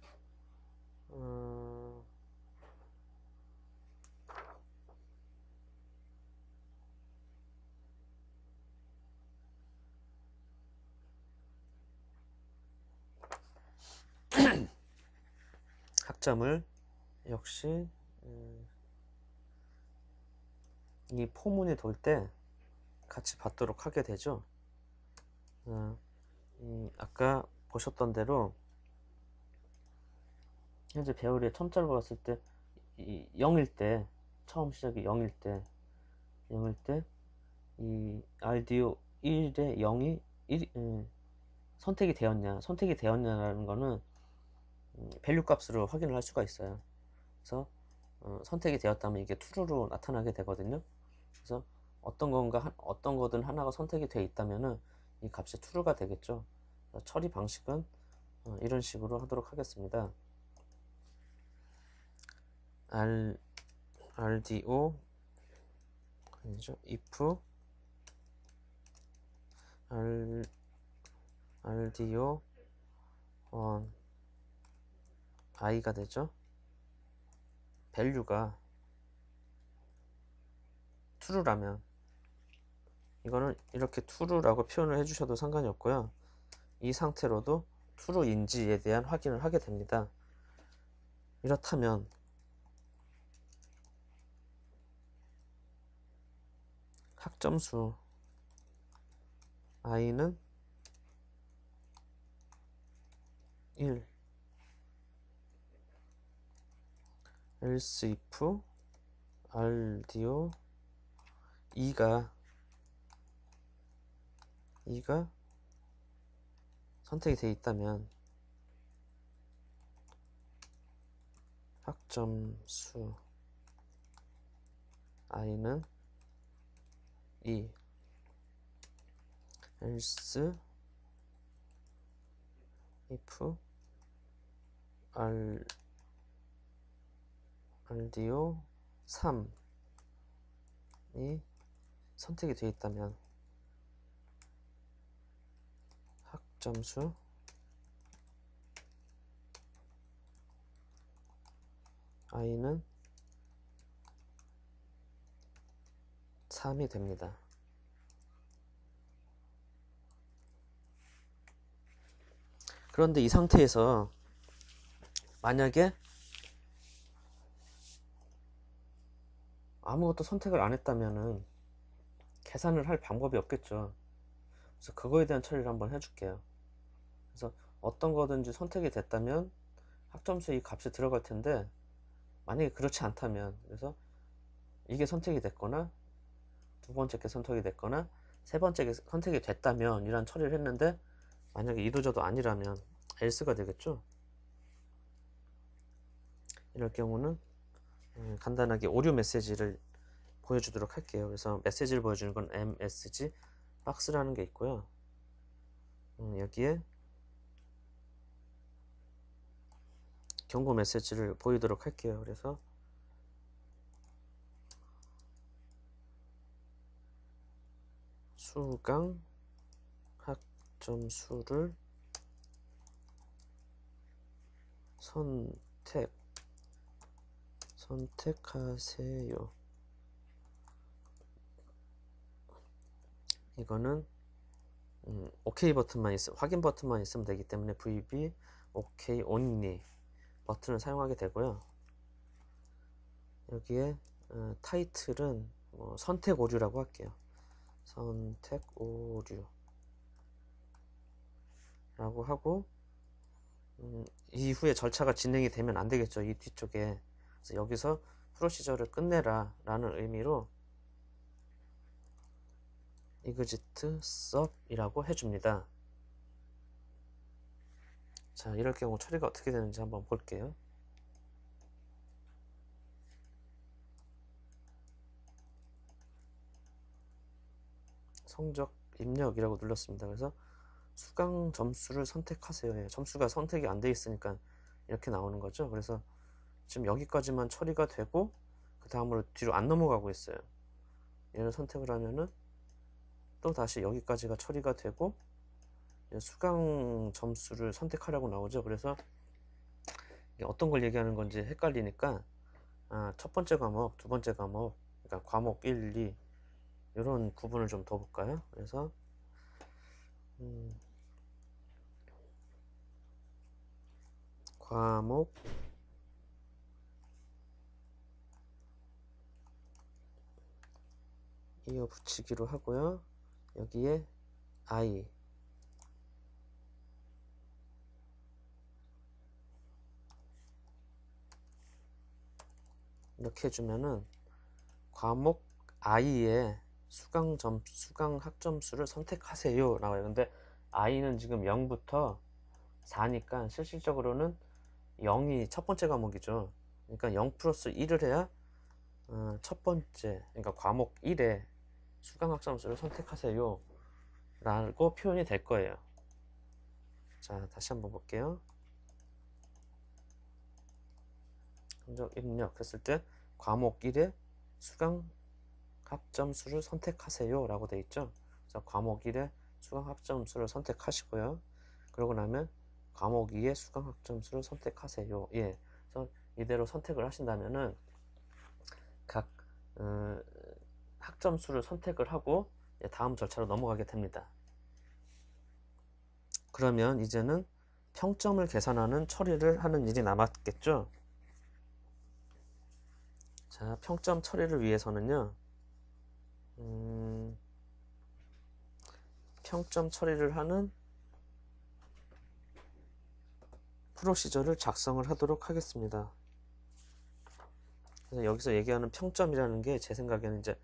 학점을 역시 이 포문이 돌 때 같이 받도록 하게 되죠. 아까 보셨던 대로 현재 배열의 첨자를 봤을 때 0일 때 처음 시작이 0일 때 이 RDO 1에 0이 선택이 되었냐라는 거는 밸류 값으로 확인을 할 수가 있어요. 그래서 선택이 되었다면 이게 true로 나타나게 되거든요. 그래서 어떤 거든 하나가 선택이 되어 있다면은 이 값이 true가 되겠죠. 처리 방식은 이런 식으로 하도록 하겠습니다. RDO 아니죠? if RDO i가 되죠. value가 true라면 이거는 이렇게 true라고 표현을 해주셔도 상관이 없고요. 이 상태로도 true인지에 대한 확인을 하게 됩니다. 이렇다면 학점수 i는 1 else if RDO 2가 선택이 되어 있다면 학점수 i는 2 else if RDO 3이 선택이 되어 있다면 학점수 i는 3이 됩니다. 그런데 이 상태에서 만약에 아무것도 선택을 안 했다면은 계산을 할 방법이 없겠죠. 그래서 그거에 대한 처리를 한번 해줄게요. 그래서 어떤 거든지 선택이 됐다면 학점수 이 값이 들어갈 텐데, 만약에 그렇지 않다면, 그래서 이게 선택이 됐거나 두 번째 게 선택이 됐거나 세 번째 게 선택이 됐다면 이란 처리를 했는데, 만약에 이도저도 아니라면 else가 되겠죠. 이럴 경우는 간단하게 오류 메시지를 보여주도록 할게요. 그래서 메시지를 보여주는 건 MSG 박스라는 게 있고요. 여기에 경고 메시지를 보이도록 할게요. 그래서 수강 학점수를 선택하세요. 이거는 OK 버튼만 확인 버튼만 있으면 되기 때문에 VB OK only 버튼을 사용하게 되고요. 여기에 타이틀은 선택 오류라고 할게요. 선택 오류라고 하고, 이후에 절차가 진행이 되면 안 되겠죠. 이 뒤쪽에. 그래서 여기서 프로시저를 끝내라 라는 의미로 exit sub 이라고 해줍니다. 자, 이럴 경우 처리가 어떻게 되는지 한번 볼게요. 성적 입력이라고 눌렀습니다. 그래서 수강 점수를 선택하세요. 점수가 선택이 안 돼 있으니까 이렇게 나오는 거죠. 그래서 지금 여기까지만 처리가 되고 그 다음으로 뒤로 안 넘어가고 있어요. 얘를 선택을 하면은 또 다시 여기까지가 처리가 되고 수강 점수를 선택하라고 나오죠. 그래서 어떤 걸 얘기하는 건지 헷갈리니까 첫 번째 과목, 두 번째 과목, 그러니까 과목 1, 2 이런 구분을 좀 더 볼까요? 그래서 과목 이어 붙이기로 하고요. 여기에 I 이렇게 해주면은 과목 I의 수강 학점수를 선택하세요 나와요. 근데 I는 지금 0부터 4니까 실질적으로는 0이 첫 번째 과목이죠. 그러니까 0 플러스 1을 해야 첫 번째, 그러니까 과목 1의 수강 학점수를 선택하세요 라고 표현이 될 거예요. 자, 다시 한번 볼게요. 성적 입력했을 때 과목 1의 수강 합점수를 선택하세요 라고 되어 있죠. 그래서 과목 1의 수강 합점수를 선택하시고요. 그러고 나면 과목 2의 수강 합점수를 선택하세요. 예, 그래서 이대로 선택을 하신다면은 각 학점수를 선택을 하고 다음 절차로 넘어가게 됩니다. 그러면 이제는 평점을 계산하는 처리를 하는 일이 남았겠죠. 자, 평점 처리를 위해서는요, 평점 처리를 하는 프로시저를 작성을 하도록 하겠습니다. 그래서 여기서 얘기하는 평점이라는 게 제 생각에는 이제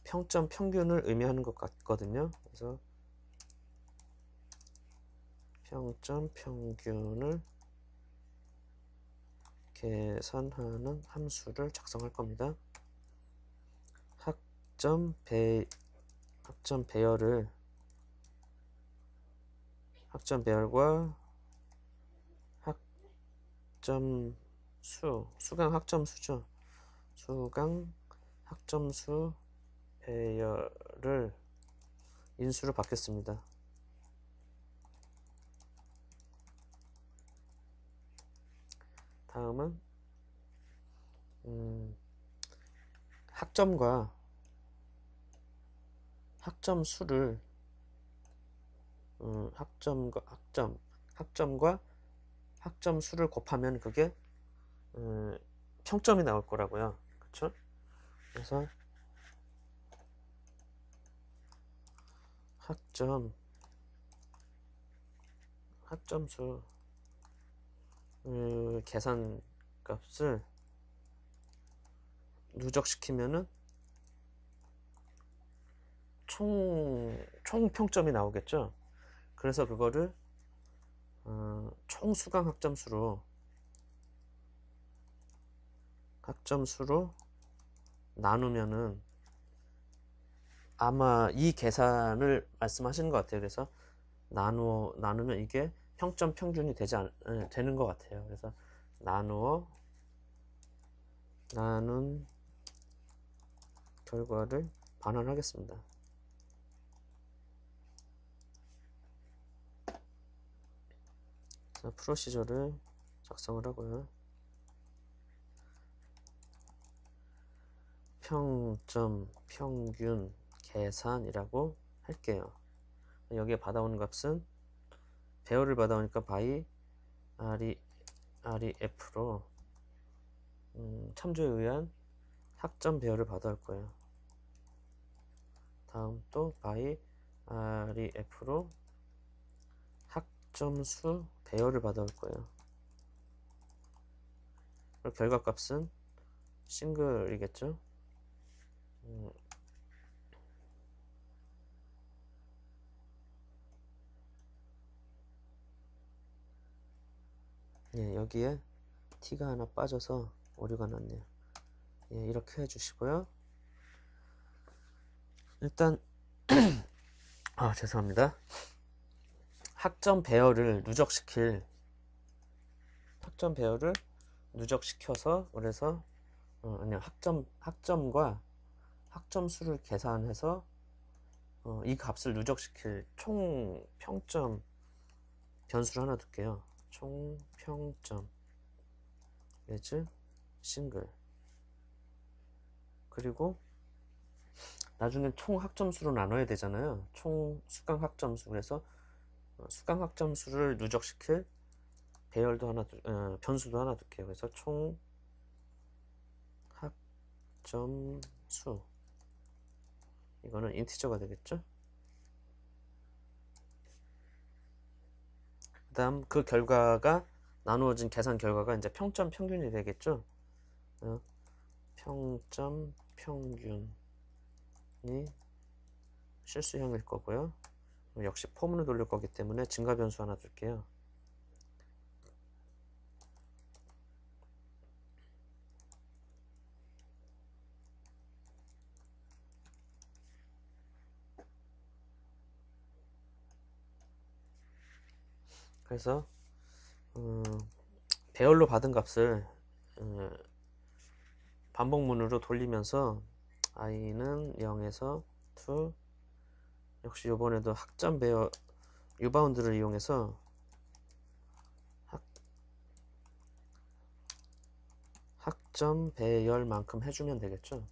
평점 평균을 의미하는 것 같거든요. 그래서 평점 평균을 계산하는 함수를 작성할 겁니다. 학점 배열과 수강 학점수죠. 수강 학점수 배열을 인수로 받겠습니다. 다음은 학점과 학점수를 학점과 학점수를 곱하면 그게 평점이 나올 거라고요. 그쵸? 그래서 학점수 계산 값을 누적시키면은 총 평점이 나오겠죠. 그래서 그거를 총 수강 학점수로 나누면은 아마 이 계산을 말씀하시는 것 같아요. 그래서 나누면 이게 평점 평균이 되는 것 같아요. 그래서 나눈 결과를 반환하겠습니다. 자, 프로시저를 작성을 하고요. 평점 평균 계산이라고 할게요. 여기에 받아오는 값은 배열을 받아오니까 by ref로 참조에 의한 학점 배열을 받아올 거예요. 다음 또 by ref로 학점수 배열을 받아올 거예요. 그리고 결과값은 싱글이겠죠. 예, 여기에 t가 하나 빠져서 오류가 났네요. 예, 이렇게 해주시고요. 일단 죄송합니다. 학점 배열을 누적시켜서 그래서 학점과 학점수를 계산해서 이 값을 누적시킬 총 평점 변수를 하나 둘게요. 총 평점 is 싱글. 그리고 나중에 총 학점수로 나눠야 되잖아요. 총 수강 학점수. 그래서 수강 학점수를 누적시킬 변수도 하나 둘게요. 그래서 총 학점수. 이거는 인티저가 되겠죠. 그 다음 그 결과가 나누어진 계산 결과가 이제 평점 평균이 되겠죠. 평점 평균이 실수형일 거고요. 역시 폼으로 돌릴 거기 때문에 증가 변수 하나 둘게요. 그래서 배열로 받은 값을 반복문으로 돌리면서 i는 0에서 2, 역시 이번에도 학점 배열 유바운드를 이용해서 학점 배열만큼 해주면 되겠죠.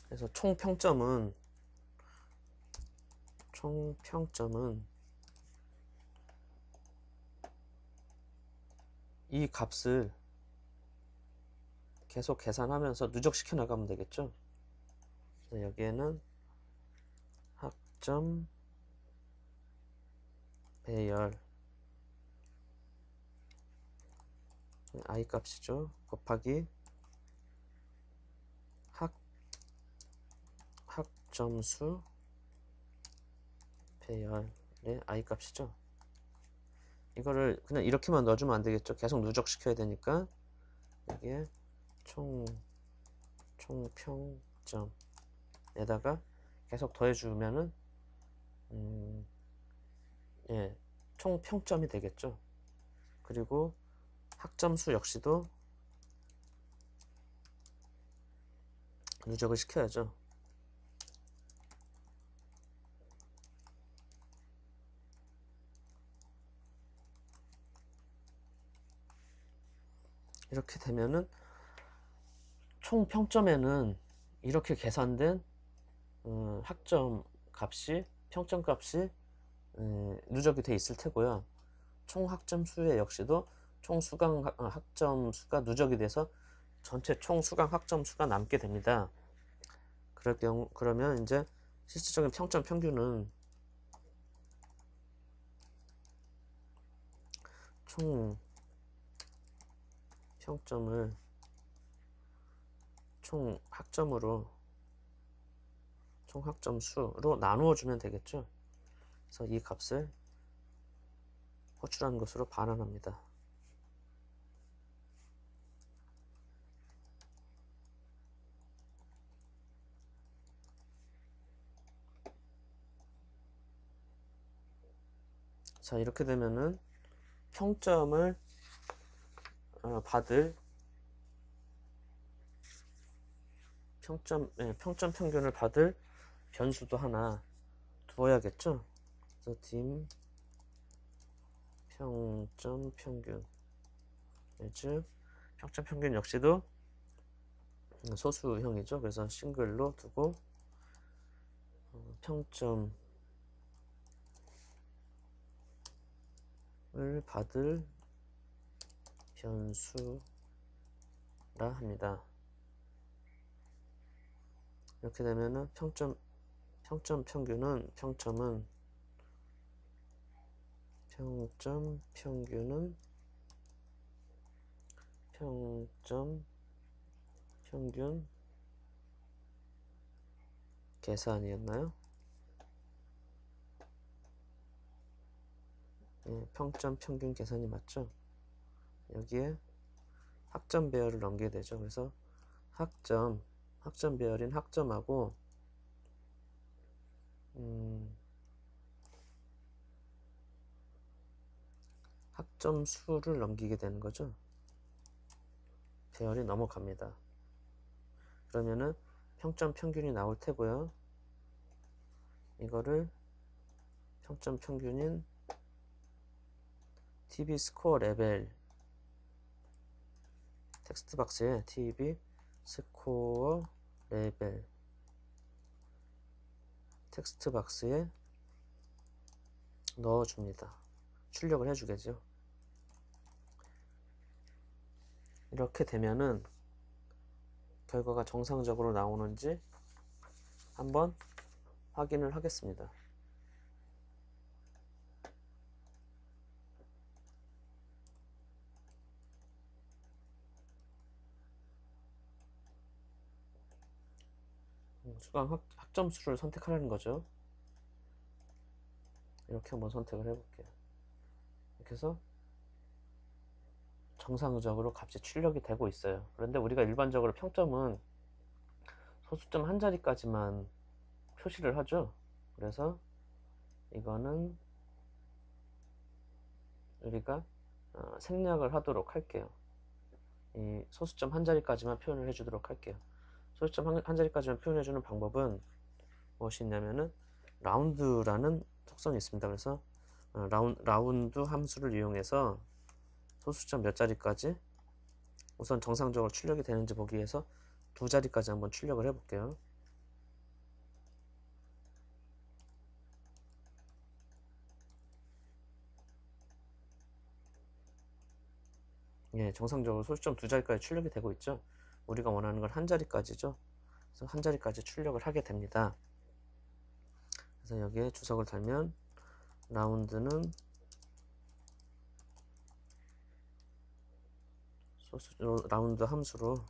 그래서 총평점은 이 값을 계속 계산하면서 누적시켜 나가면 되겠죠. 그래서 여기에는 학점 배열 i 값이죠. 곱하기 학점수 배열의 i 값이죠. 이거를 그냥 이렇게만 넣어주면 안 되겠죠. 계속 누적시켜야 되니까 여기에 총평점에다가 계속 더해주면은 예, 총평점이 되겠죠. 그리고 학점수 역시도 누적을 시켜야죠. 이렇게 되면은 총평점에는 이렇게 계산된 학점 값이 평점 값이 누적이 돼 있을 테고요. 총 학점 수에 역시도 총 수강 학점 수가 누적이 돼서 전체 총 수강 학점 수가 남게 됩니다. 그러면 이제 실질적인 평점 평균은 총 평점을 총 학점으로 총 학점 수로 나누어 주면 되겠죠. 그래서 이 값을 호출하는 것으로 반환합니다. 자, 이렇게 되면은 평점을 받을 평점 평균을 받을 변수도 하나 두어야겠죠. 그래서 dim 평점 평균 즉 평점 평균 역시도 소수형이죠. 그래서 싱글로 두고 평점을 받을 변수라 합니다. 이렇게 되면은 평점 평균은 평점 평균은 평점 평균 계산이었나요? 예, 평점 평균 계산이 맞죠? 여기에 학점 배열을 넘기게 되죠. 그래서 학점 배열인 학점하고 학점 수를 넘기게 되는 거죠. 배열이 넘어갑니다. 그러면은 평점 평균이 나올 테고요. 이거를 평점 평균인 TV 스코어 레벨 텍스트 박스에 TV 스코어 레벨 텍스트 박스에 넣어줍니다. 출력을 해주겠죠. 이렇게 되면은 결과가 정상적으로 나오는지 한번 확인을 하겠습니다. 수강 학점수를 선택하라는 거죠. 이렇게 한번 선택을 해볼게요. 이렇게 해서 정상적으로 값이 출력이 되고 있어요. 그런데 우리가 일반적으로 평점은 소수점 한 자리까지만 표시를 하죠. 그래서 이거는 우리가 생략을 하도록 할게요. 이 소수점 한 자리까지만 표현을 해주도록 할게요. 소수점 한 자리까지만 표현해주는 방법은 무엇이 있냐면은 라운드라는 특성이 있습니다. 그래서 라운드 함수를 이용해서 소수점 몇 자리까지 우선 정상적으로 출력이 되는지 보기 위해서 두 자리까지 한번 출력을 해볼게요. 예, 정상적으로 소수점 두 자리까지 출력이 되고 있죠. 우리가 원하는 건 한 자리까지죠. 그래서 한 자리까지 출력을 하게 됩니다. 그래서 여기에 주석을 달면 라운드는 라운드 함수로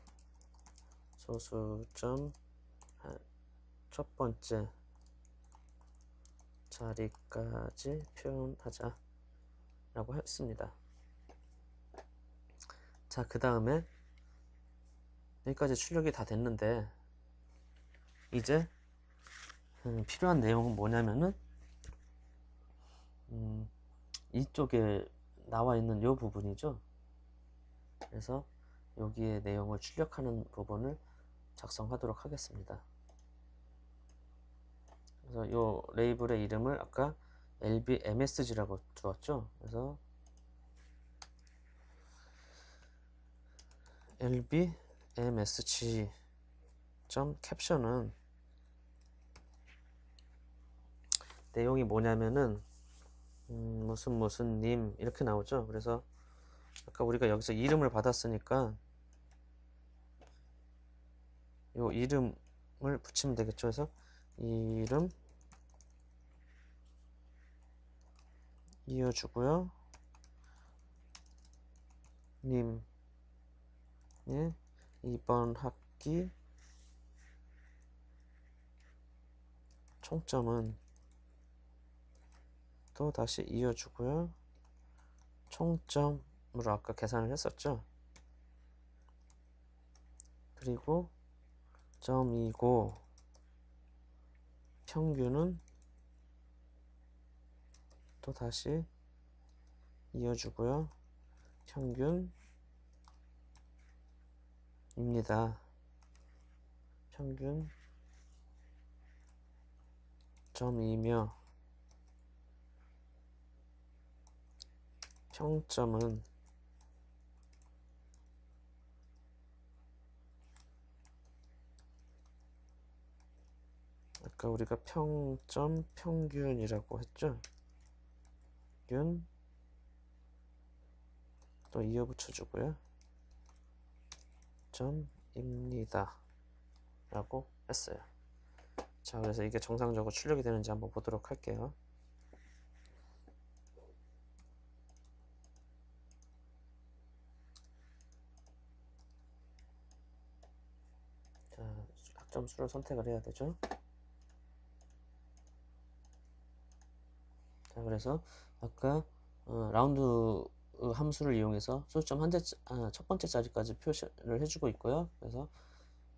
소수점 첫 번째 자리까지 표현하자 라고 했습니다. 자, 그 다음에 여기까지 출력이 다 됐는데 이제 필요한 내용은 뭐냐면은 이쪽에 나와 있는 이 부분이죠. 그래서 여기에 내용을 출력하는 부분을 작성하도록 하겠습니다. 그래서 이 레이블의 이름을 아까 LBMSG라고 두었죠. 그래서 LBMSG 캡션은 내용이 뭐냐면은 무슨 님 이렇게 나오죠. 그래서 아까 우리가 여기서 이름을 받았으니까 요 이름을 붙이면 되겠죠. 그래서 이름 이어주고요. 님 예, 이번 학기 총점은 또 다시 이어주고요. 총점으로 아까 계산을 했었죠. 그리고 점이고 평균은 또 다시 이어주고요. 평균입니다. 평균 점이며 평점은 아까 우리가 평점 평균이라고 했죠. 균 또 이어 붙여주고요. 점입니다 라고 했어요. 자, 그래서 이게 정상적으로 출력이 되는지 한번 보도록 할게요. 자, 학점수를 선택을 해야 되죠. 자, 그래서 아까 라운드 함수를 이용해서 소수점 첫 번째 자리까지 표시를 해주고 있고요. 그래서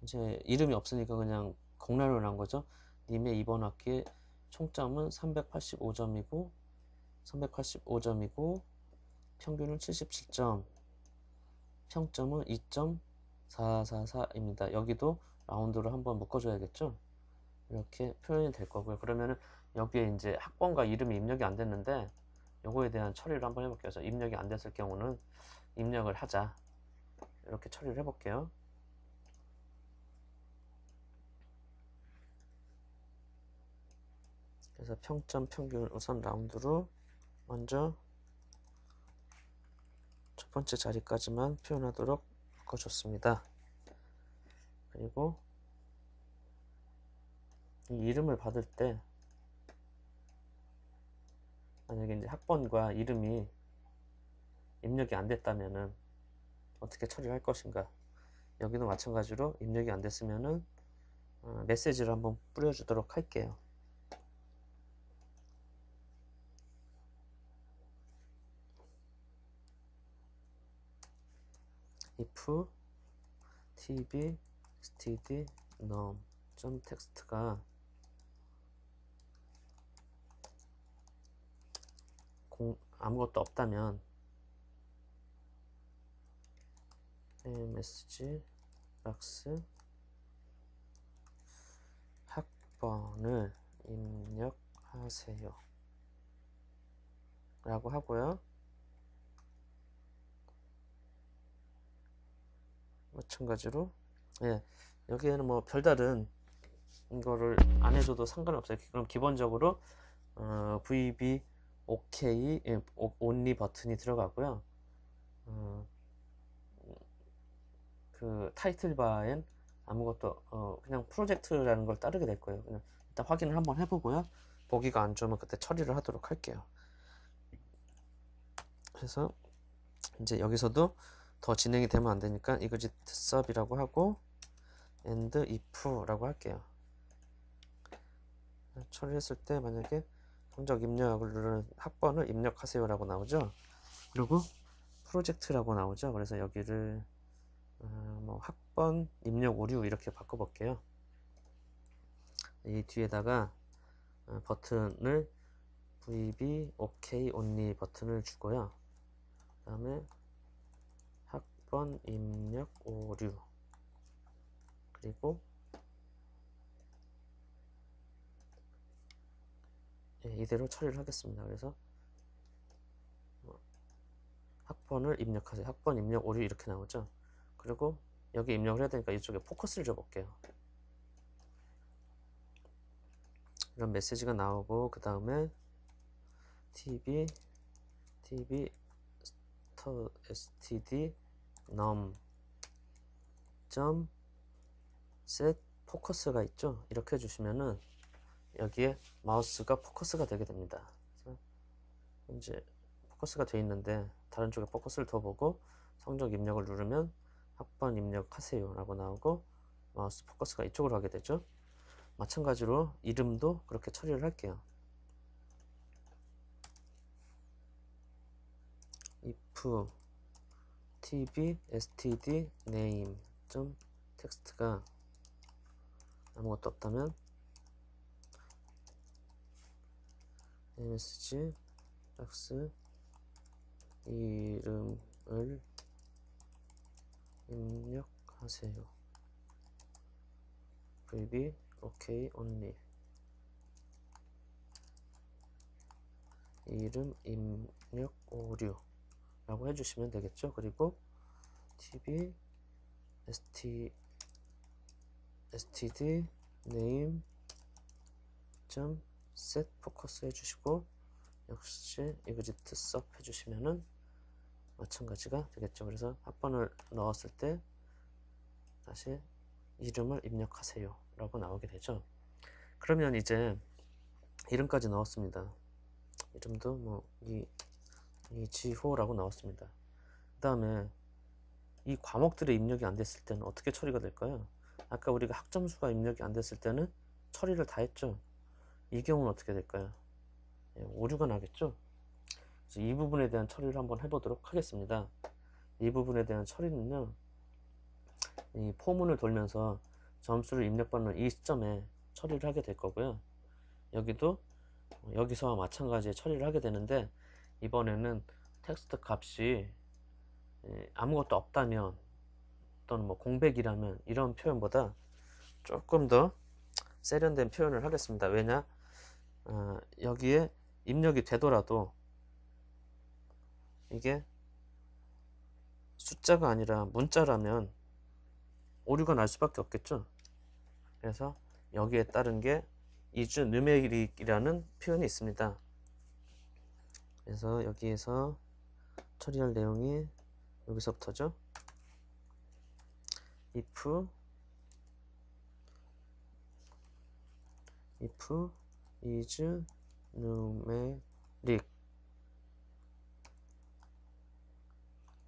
이제 이름이 없으니까 그냥 공란으로 난 거죠. 님의 이번 학기의 총점은 385점이고 평균은 77점, 평점은 2.444입니다. 여기도 라운드를 한번 묶어줘야겠죠. 이렇게 표현이 될 거고요. 그러면은 여기에 이제 학번과 이름이 입력이 안 됐는데 요거에 대한 처리를 한번 해볼게요. 그래서 입력이 안 됐을 경우는 입력을 하자. 이렇게 처리를 해볼게요. 그래서 평점 평균 우선 라운드로 먼저 첫 번째 자리까지만 표현하도록 바꿔줬습니다. 그리고 이 이름을 받을 때 만약에 이제 학번과 이름이 입력이 안 됐다면은 어떻게 처리할 것인가. 여기도 마찬가지로 입력이 안 됐으면은 메시지를 한번 뿌려주도록 할게요. if tb std num .text가 아무것도 없다면 msg 박스 학번을 입력하세요 라고 하고요. 마찬가지로 여기에는 뭐 별다른 이거를 안 해줘도 상관없어요. 그럼 기본적으로 VB OK only 버튼이 들어가고요. 그 타이틀 바엔 아무것도 그냥 프로젝트라는 걸 따르게 될 거예요. 그냥 일단 확인을 한번 해보고요. 보기가 안 좋으면 그때 처리를 하도록 할게요. 그래서 이제 여기서도 더 진행이 되면 안 되니까 exit sub이라고 하고 and if라고 할게요. 처리했을 때 만약에 성적 입력을 누르는 학번을 입력하세요 라고 나오죠. 그리고 프로젝트라고 나오죠. 그래서 여기를 뭐 학번 입력 오류 이렇게 바꿔볼게요. 이 뒤에다가 버튼을 VB OK only 버튼을 주고요. 그 다음에 학번 입력 오류 그리고 이대로 처리를 하겠습니다. 그래서 학번을 입력하세요. 학번 입력 오류 이렇게 나오죠. 그리고 여기 입력을 해야 되니까 이쪽에 포커스를 줘볼게요. 이런 메시지가 나오고 그 다음에 tb std num set 포커스가 있죠. 이렇게 해주시면은 여기에 마우스가 포커스가 되게 됩니다. 그래서 이제 포커스가 되어 있는데 다른 쪽에 포커스를 더 보고 성적 입력을 누르면 학번 입력하세요 라고 나오고 마우스 포커스가 이쪽으로 하게 되죠. 마찬가지로 이름도 그렇게 처리를 할게요. if tb std name .text가 아무것도 없다면 msg 박스 이름을 입력하세요. VB OK only 이름 입력 오류 라고 해주시면 되겠죠. 그리고 tb std name set focus 해주시고 역시 exit sub 해주시면은 마찬가지가 되겠죠. 그래서 학번을 넣었을 때 다시 이름을 입력하세요 라고 나오게 되죠. 그러면 이제 이름까지 넣었습니다. 이름도 뭐 이지호라고 나왔습니다. 그 다음에 이 과목들의 입력이 안 됐을 때는 어떻게 처리가 될까요? 아까 우리가 학점수가 입력이 안 됐을 때는 처리를 다 했죠. 이 경우는 어떻게 될까요? 오류가 나겠죠. 이 부분에 대한 처리를 한번 해보도록 하겠습니다. 이 부분에 대한 처리는요, 이 포문을 돌면서 점수를 입력받는 이 시점에 처리를 하게 될 거고요. 여기도 여기서와 마찬가지의 처리를 하게 되는데 이번에는 텍스트 값이 아무것도 없다면 또는 뭐 공백이라면 이런 표현보다 조금 더 세련된 표현을 하겠습니다. 왜냐? 여기에 입력이 되더라도 이게 숫자가 아니라 문자라면 오류가 날 수밖에 없겠죠. 그래서 여기에 따른 게 is numeric이라는 표현이 있습니다. 그래서 여기에서 처리할 내용이 여기서부터죠. if is numeric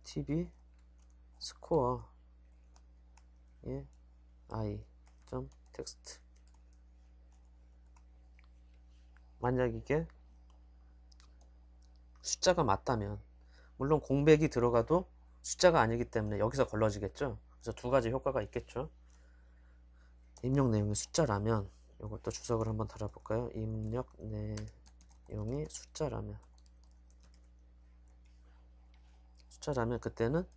tb score i.text 만약 이게 숫자가 맞다면 물론 공백이 들어가도 숫자가 아니기 때문에 여기서 걸러지겠죠. 그래서 두 가지 효과가 있겠죠. 입력 내용이 숫자라면 이것도 주석을 한번 달아볼까요? 입력 내용이 숫자라면 그때는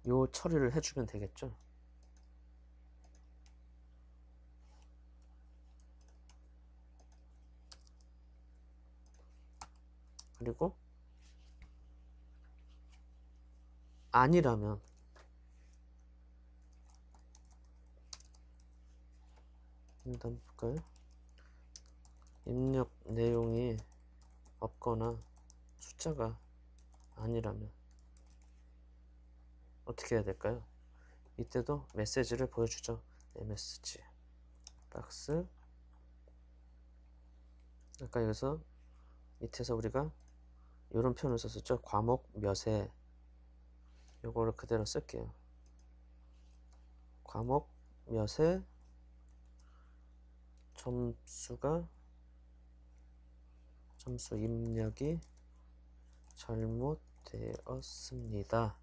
요 처리를 해주면 되겠죠. 그리고 아니라면 한번 볼까요? 입력 내용이 없거나 숫자가 아니라면 어떻게 해야 될까요? 이때도 메시지를 보여주죠. MSG 박스. 아까 여기서 밑에서 우리가 이런 표현을 썼었죠. 과목 몇에 요거를 그대로 쓸게요. 과목 몇에 점수 입력이 잘못되었습니다.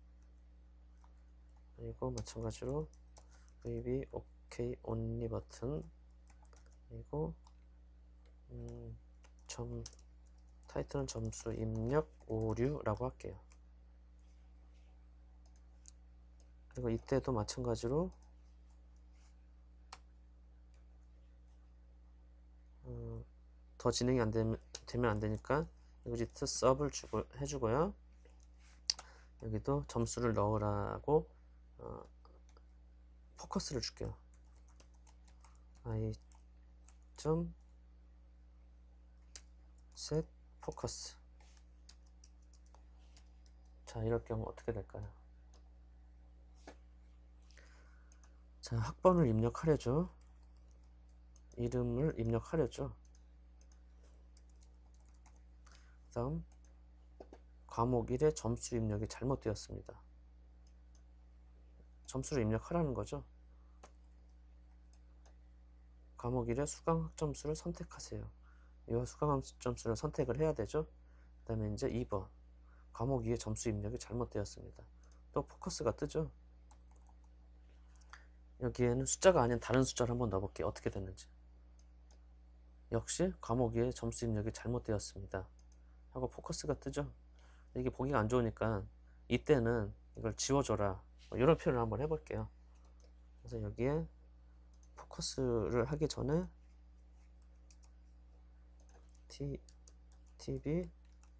그리고 마찬가지로 VB OK ONLY 버튼, 그리고 타이틀은 점수 입력 오류라고 할게요. 그리고 이때도 마찬가지로 더 진행이 되면 안 되니까 exit sub을 해주고요. 여기도 점수를 넣으라고 포커스를 줄게요. set focus. 자, 이럴 경우 어떻게 될까요? 자, 학번을 입력하려죠. 이름을 입력하려죠. 그 다음 과목 1의 점수 입력이 잘못되었습니다. 점수를 입력하라는 거죠. 과목 1의 수강 학점수를 선택하세요. 이 수강 학점수를 선택을 해야 되죠. 그 다음에 이제 2번 과목 2의 점수 입력이 잘못되었습니다. 또 포커스가 뜨죠. 여기에는 숫자가 아닌 다른 숫자를 한번 넣어볼게요. 어떻게 됐는지. 역시 과목 2의 점수 입력이 잘못되었습니다 하고 포커스가 뜨죠. 이게 보기가 안 좋으니까 이때는 이걸 지워줘라, 뭐 이런 표현을 한번 해볼게요. 그래서 여기에 포커스를 하기 전에 tb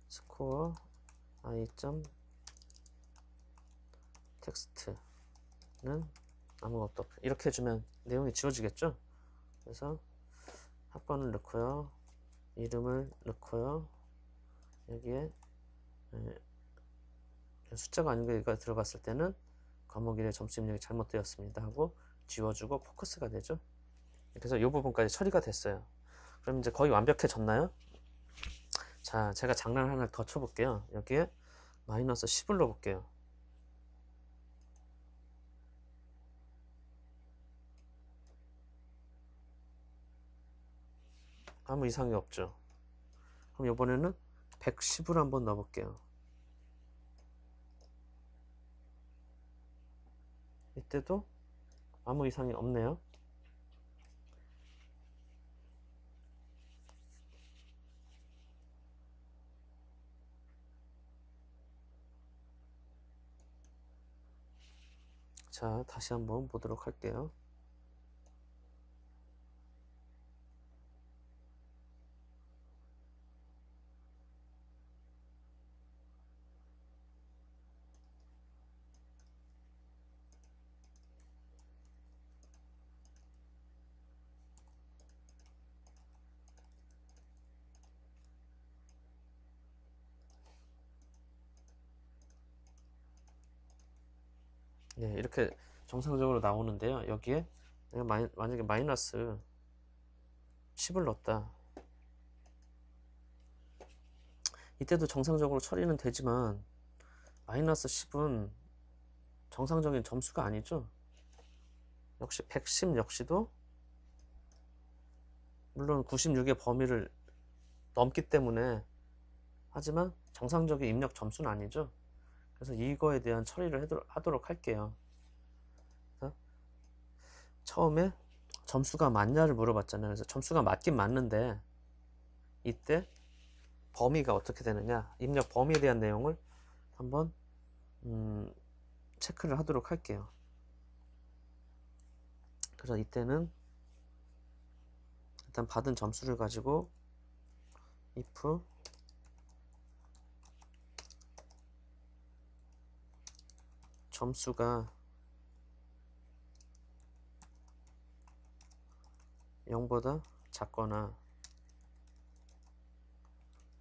스코어 i.text는 아무것도 없다. 이렇게 해주면 내용이 지워지겠죠. 그래서 학번을 넣고요, 이름을 넣고요, 여기에 숫자가 아닌 게 들어갔을 때는 과목 1의 점수 입력이 잘못되었습니다 하고 지워주고 포커스가 되죠. 그래서 이 부분까지 처리가 됐어요. 그럼 이제 거의 완벽해졌나요? 자, 제가 장난을 하나 더 쳐볼게요. 여기에 마이너스 10을 넣어볼게요. 아무 이상이 없죠. 그럼 이번에는 110을 한번 넣어볼게요. 이때도 아무 이상이 없네요. 자, 다시 한번 보도록 할게요. 네, 이렇게 정상적으로 나오는데요. 여기에 내가 만약에 마이너스 10을 넣었다. 이때도 정상적으로 처리는 되지만 마이너스 10은 정상적인 점수가 아니죠. 역시 110 역시도 물론 96의 범위를 넘기 때문에, 하지만 정상적인 입력 점수는 아니죠. 그래서 이거에 대한 처리를 하도록 할게요. 그래서 처음에 점수가 맞냐를 물어봤잖아요. 그래서 점수가 맞긴 맞는데 이때 범위가 어떻게 되느냐, 입력 범위에 대한 내용을 한번 체크를 하도록 할게요. 그래서 이때는 일단 받은 점수를 가지고 if 점수가 0보다 작거나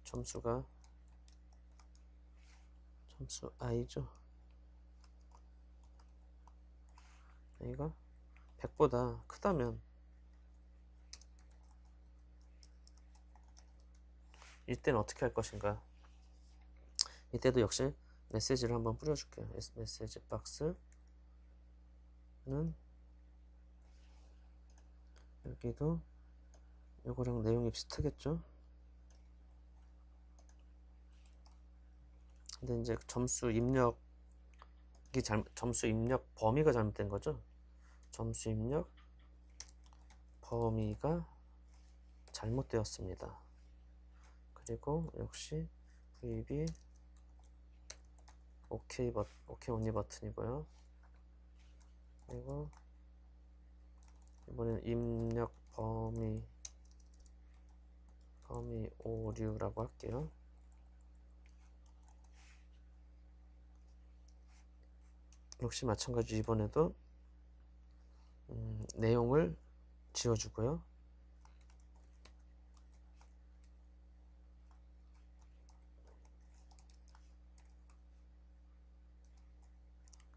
점수 i죠. i가 100보다 크다면 이때는 어떻게 할 것인가? 이때도 역시 메시지를 한번 뿌려줄게요. 메시지 박스는 여기도 요거랑 내용이 비슷하겠죠? 근데 이제 점수 입력 범위가 잘못된 거죠. 점수 입력 범위가 잘못되었습니다. 그리고 역시 VB OK only 버튼이고요. 그리고 이번엔 입력 범위 오류라고 할게요. 역시 마찬가지 이번에도 내용을 지워주고요.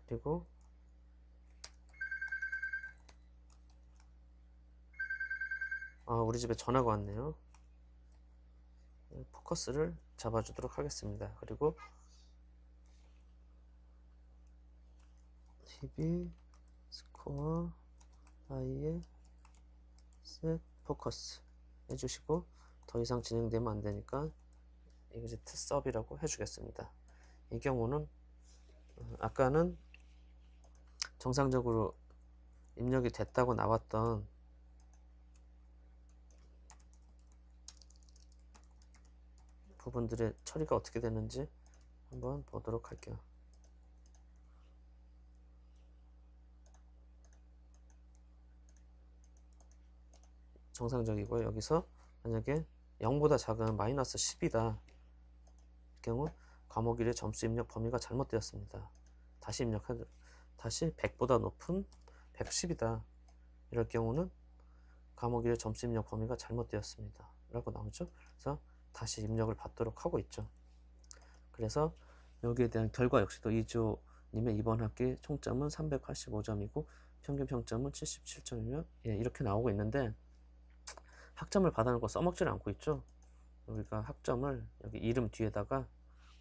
그리고 우리 집에 전화가 왔네요. 포커스를 잡아주도록 하겠습니다. 그리고 TV 스코어 i에 set 포커스 해주시고, 더 이상 진행되면 안 되니까 exit sub이라고 해주겠습니다. 이 경우는 아까는 정상적으로 입력이 됐다고 나왔던 부분들의 처리가 어떻게 되는지 한번 보도록 할게요. 정상적이고요. 여기서 만약에 0보다 작은 마이너스 10이다 경우 과목 1의 점수 입력 범위가 잘못되었습니다. 다시 100보다 높은 110이다 이럴 경우는 과목 1의 점수 입력 범위가 잘못되었습니다 라고 나오죠. 그래서 다시 입력을 받도록 하고 있죠. 그래서 여기에 대한 결과 역시도 이주님의 이번 학기 총점은 385점이고 평균 평점은 77점이며 이렇게 나오고 있는데, 학점을 받아놓고 써먹지를 않고 있죠. 우리가 학점을 여기 이름 뒤에다가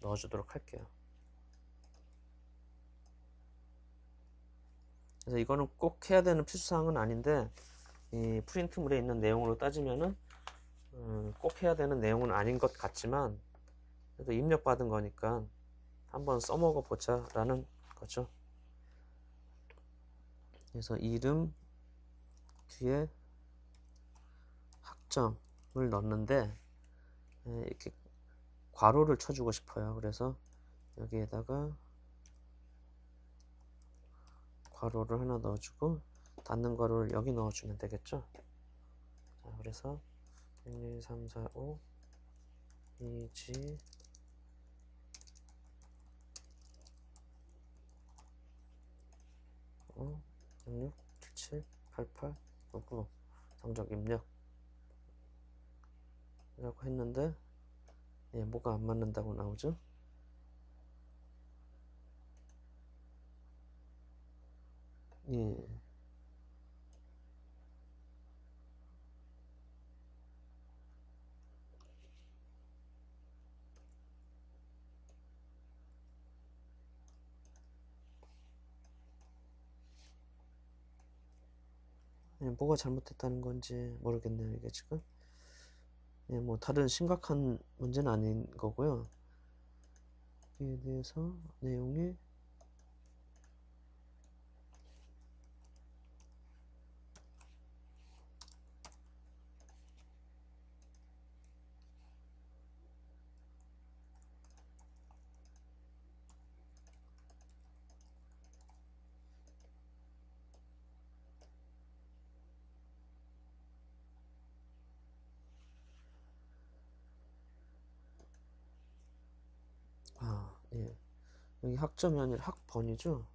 넣어주도록 할게요. 그래서 이거는 꼭 해야 되는 필수사항은 아닌데, 이 프린트물에 있는 내용으로 따지면은 꼭 해야 되는 내용은 아닌 것 같지만 그래도 입력받은 거니까 한번 써먹어 보자 라는 거죠. 그래서 이름 뒤에 학점을 넣는데 이렇게 괄호를 쳐주고 싶어요. 그래서 여기에다가 괄호를 하나 넣어주고 닫는 괄호를 여기 넣어주면 되겠죠. 자, 그래서 1, 2, 3, 4, 5 2G 66, 77, 88, 99 성적 입력 이라고 했는데 뭐가 안 맞는다고 나오죠. 뭐가 잘못됐다는 건지 모르겠네요. 이게 지금 뭐 다른 심각한 문제는 아닌 거고요. 여기에 대해서 내용이 예. 여기 학점이 아니라 학번이죠?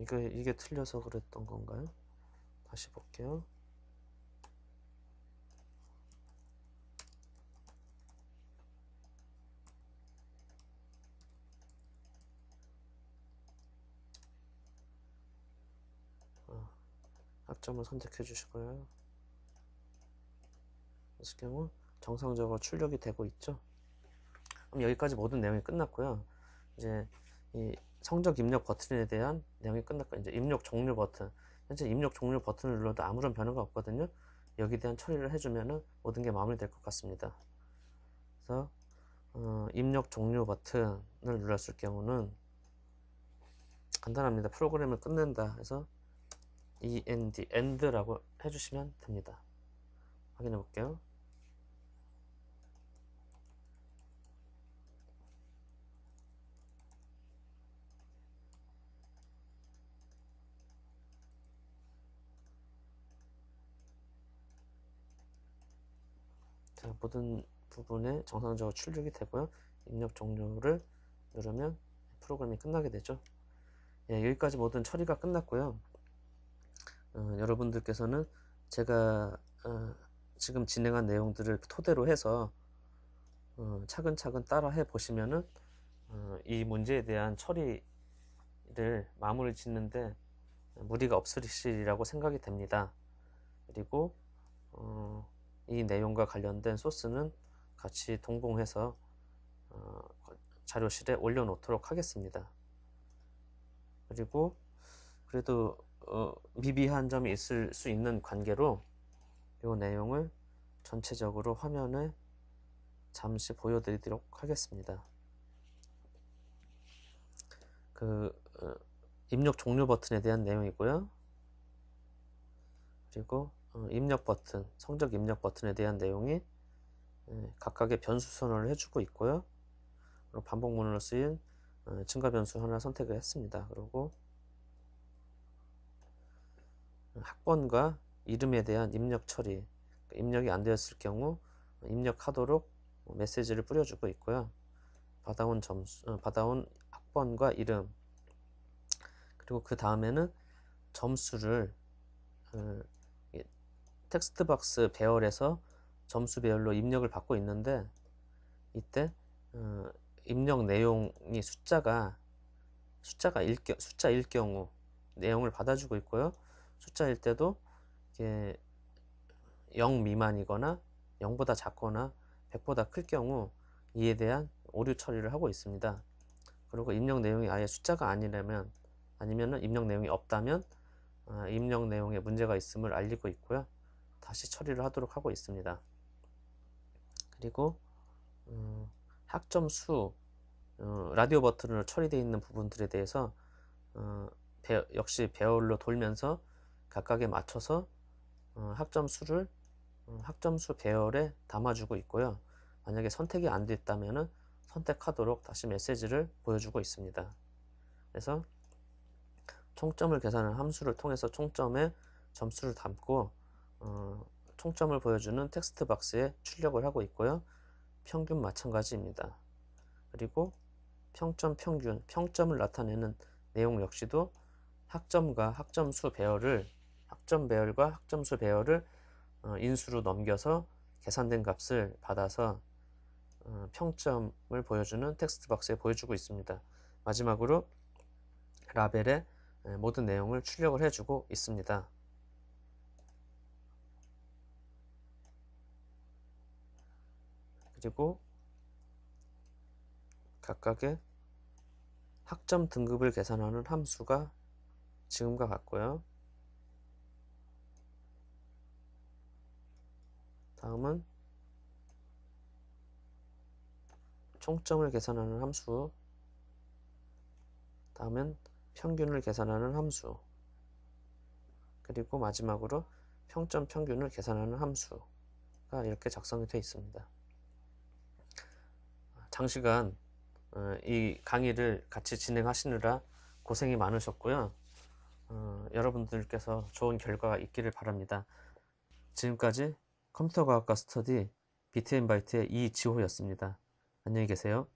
이게 틀려서 그랬던 건가요? 다시 볼게요. 학점을 선택해 주시고요. 그래서 경우 정상적으로 출력이 되고 있죠. 그럼 여기까지 모든 내용이 끝났고요. 이제 이 성적 입력 버튼에 대한 내용이 끝났고, 이제 입력 종료 버튼. 현재 입력 종료 버튼을 눌러도 아무런 변화가 없거든요. 여기에 대한 처리를 해주면은 모든 게 마무리될 것 같습니다. 그래서 입력 종료 버튼을 눌렀을 경우는 간단합니다. 프로그램을 끝낸다 해서 end라고 해주시면 됩니다. 확인해 볼게요. 자, 모든 부분에 정상적으로 출력이 되고요. 입력 종료를 누르면 프로그램이 끝나게 되죠. 예, 여기까지 모든 처리가 끝났고요. 여러분들께서는 제가 지금 진행한 내용들을 토대로 해서 차근차근 따라 해 보시면은 이 문제에 대한 처리를 마무리 짓는데 무리가 없으리라고 생각이 됩니다. 그리고 이 내용과 관련된 소스는 같이 동봉해서 자료실에 올려놓도록 하겠습니다. 그리고 그래도 미비한 점이 있을 수 있는 관계로 이 내용을 전체적으로 화면에 잠시 보여드리도록 하겠습니다. 입력 종료 버튼에 대한 내용이고요. 그리고 입력 버튼, 성적 입력 버튼에 대한 내용이 각각의 변수 선언을 해주고 있고요. 그리고 반복문으로 쓰인 증가 변수 하나 선택을 했습니다. 그리고 학번과 이름에 대한 입력 처리, 입력이 안 되었을 경우 입력하도록 메시지를 뿌려주고 있고요. 받아온 학번과 이름, 그리고 그 다음에는 점수를 텍스트 박스 배열에서 점수 배열로 입력을 받고 있는데, 이때 입력 내용이 숫자일 경우 내용을 받아주고 있고요. 숫자일 때도 이게 0 미만이거나 0보다 작거나 100보다 클 경우 이에 대한 오류 처리를 하고 있습니다. 그리고 입력 내용이 아예 숫자가 아니라면, 아니면은 입력 내용이 없다면 입력 내용에 문제가 있음을 알리고 있고요. 다시 처리를 하도록 하고 있습니다. 그리고 학점 수, 라디오 버튼으로 처리되어 있는 부분들에 대해서 역시 배열로 돌면서 각각에 맞춰서 학점 수를 학점 수 배열에 담아주고 있고요. 만약에 선택이 안 됐다면 선택하도록 다시 메시지를 보여주고 있습니다. 그래서 총점을 계산하는 함수를 통해서 총점에 점수를 담고 총점을 보여주는 텍스트 박스에 출력을 하고 있고요. 평균 마찬가지입니다. 그리고 평점, 평균, 평점을 나타내는 내용 역시도 학점과 학점수 배열을, 학점 배열과 학점수 배열을 인수로 넘겨서 계산된 값을 받아서 평점을 보여주는 텍스트 박스에 보여주고 있습니다. 마지막으로 라벨에 모든 내용을 출력을 해주고 있습니다. 그리고 각각의 학점 등급을 계산하는 함수가 지금과 같고요. 다음은 총점을 계산하는 함수, 다음은 평균을 계산하는 함수, 그리고 마지막으로 평점 평균을 계산하는 함수가 이렇게 작성이 되어 있습니다. 장시간 이 강의를 같이 진행하시느라 고생이 많으셨고요. 여러분들께서 좋은 결과가 있기를 바랍니다. 지금까지 컴퓨터과학과 스터디 BTN 바이트의 이지호였습니다. 안녕히 계세요.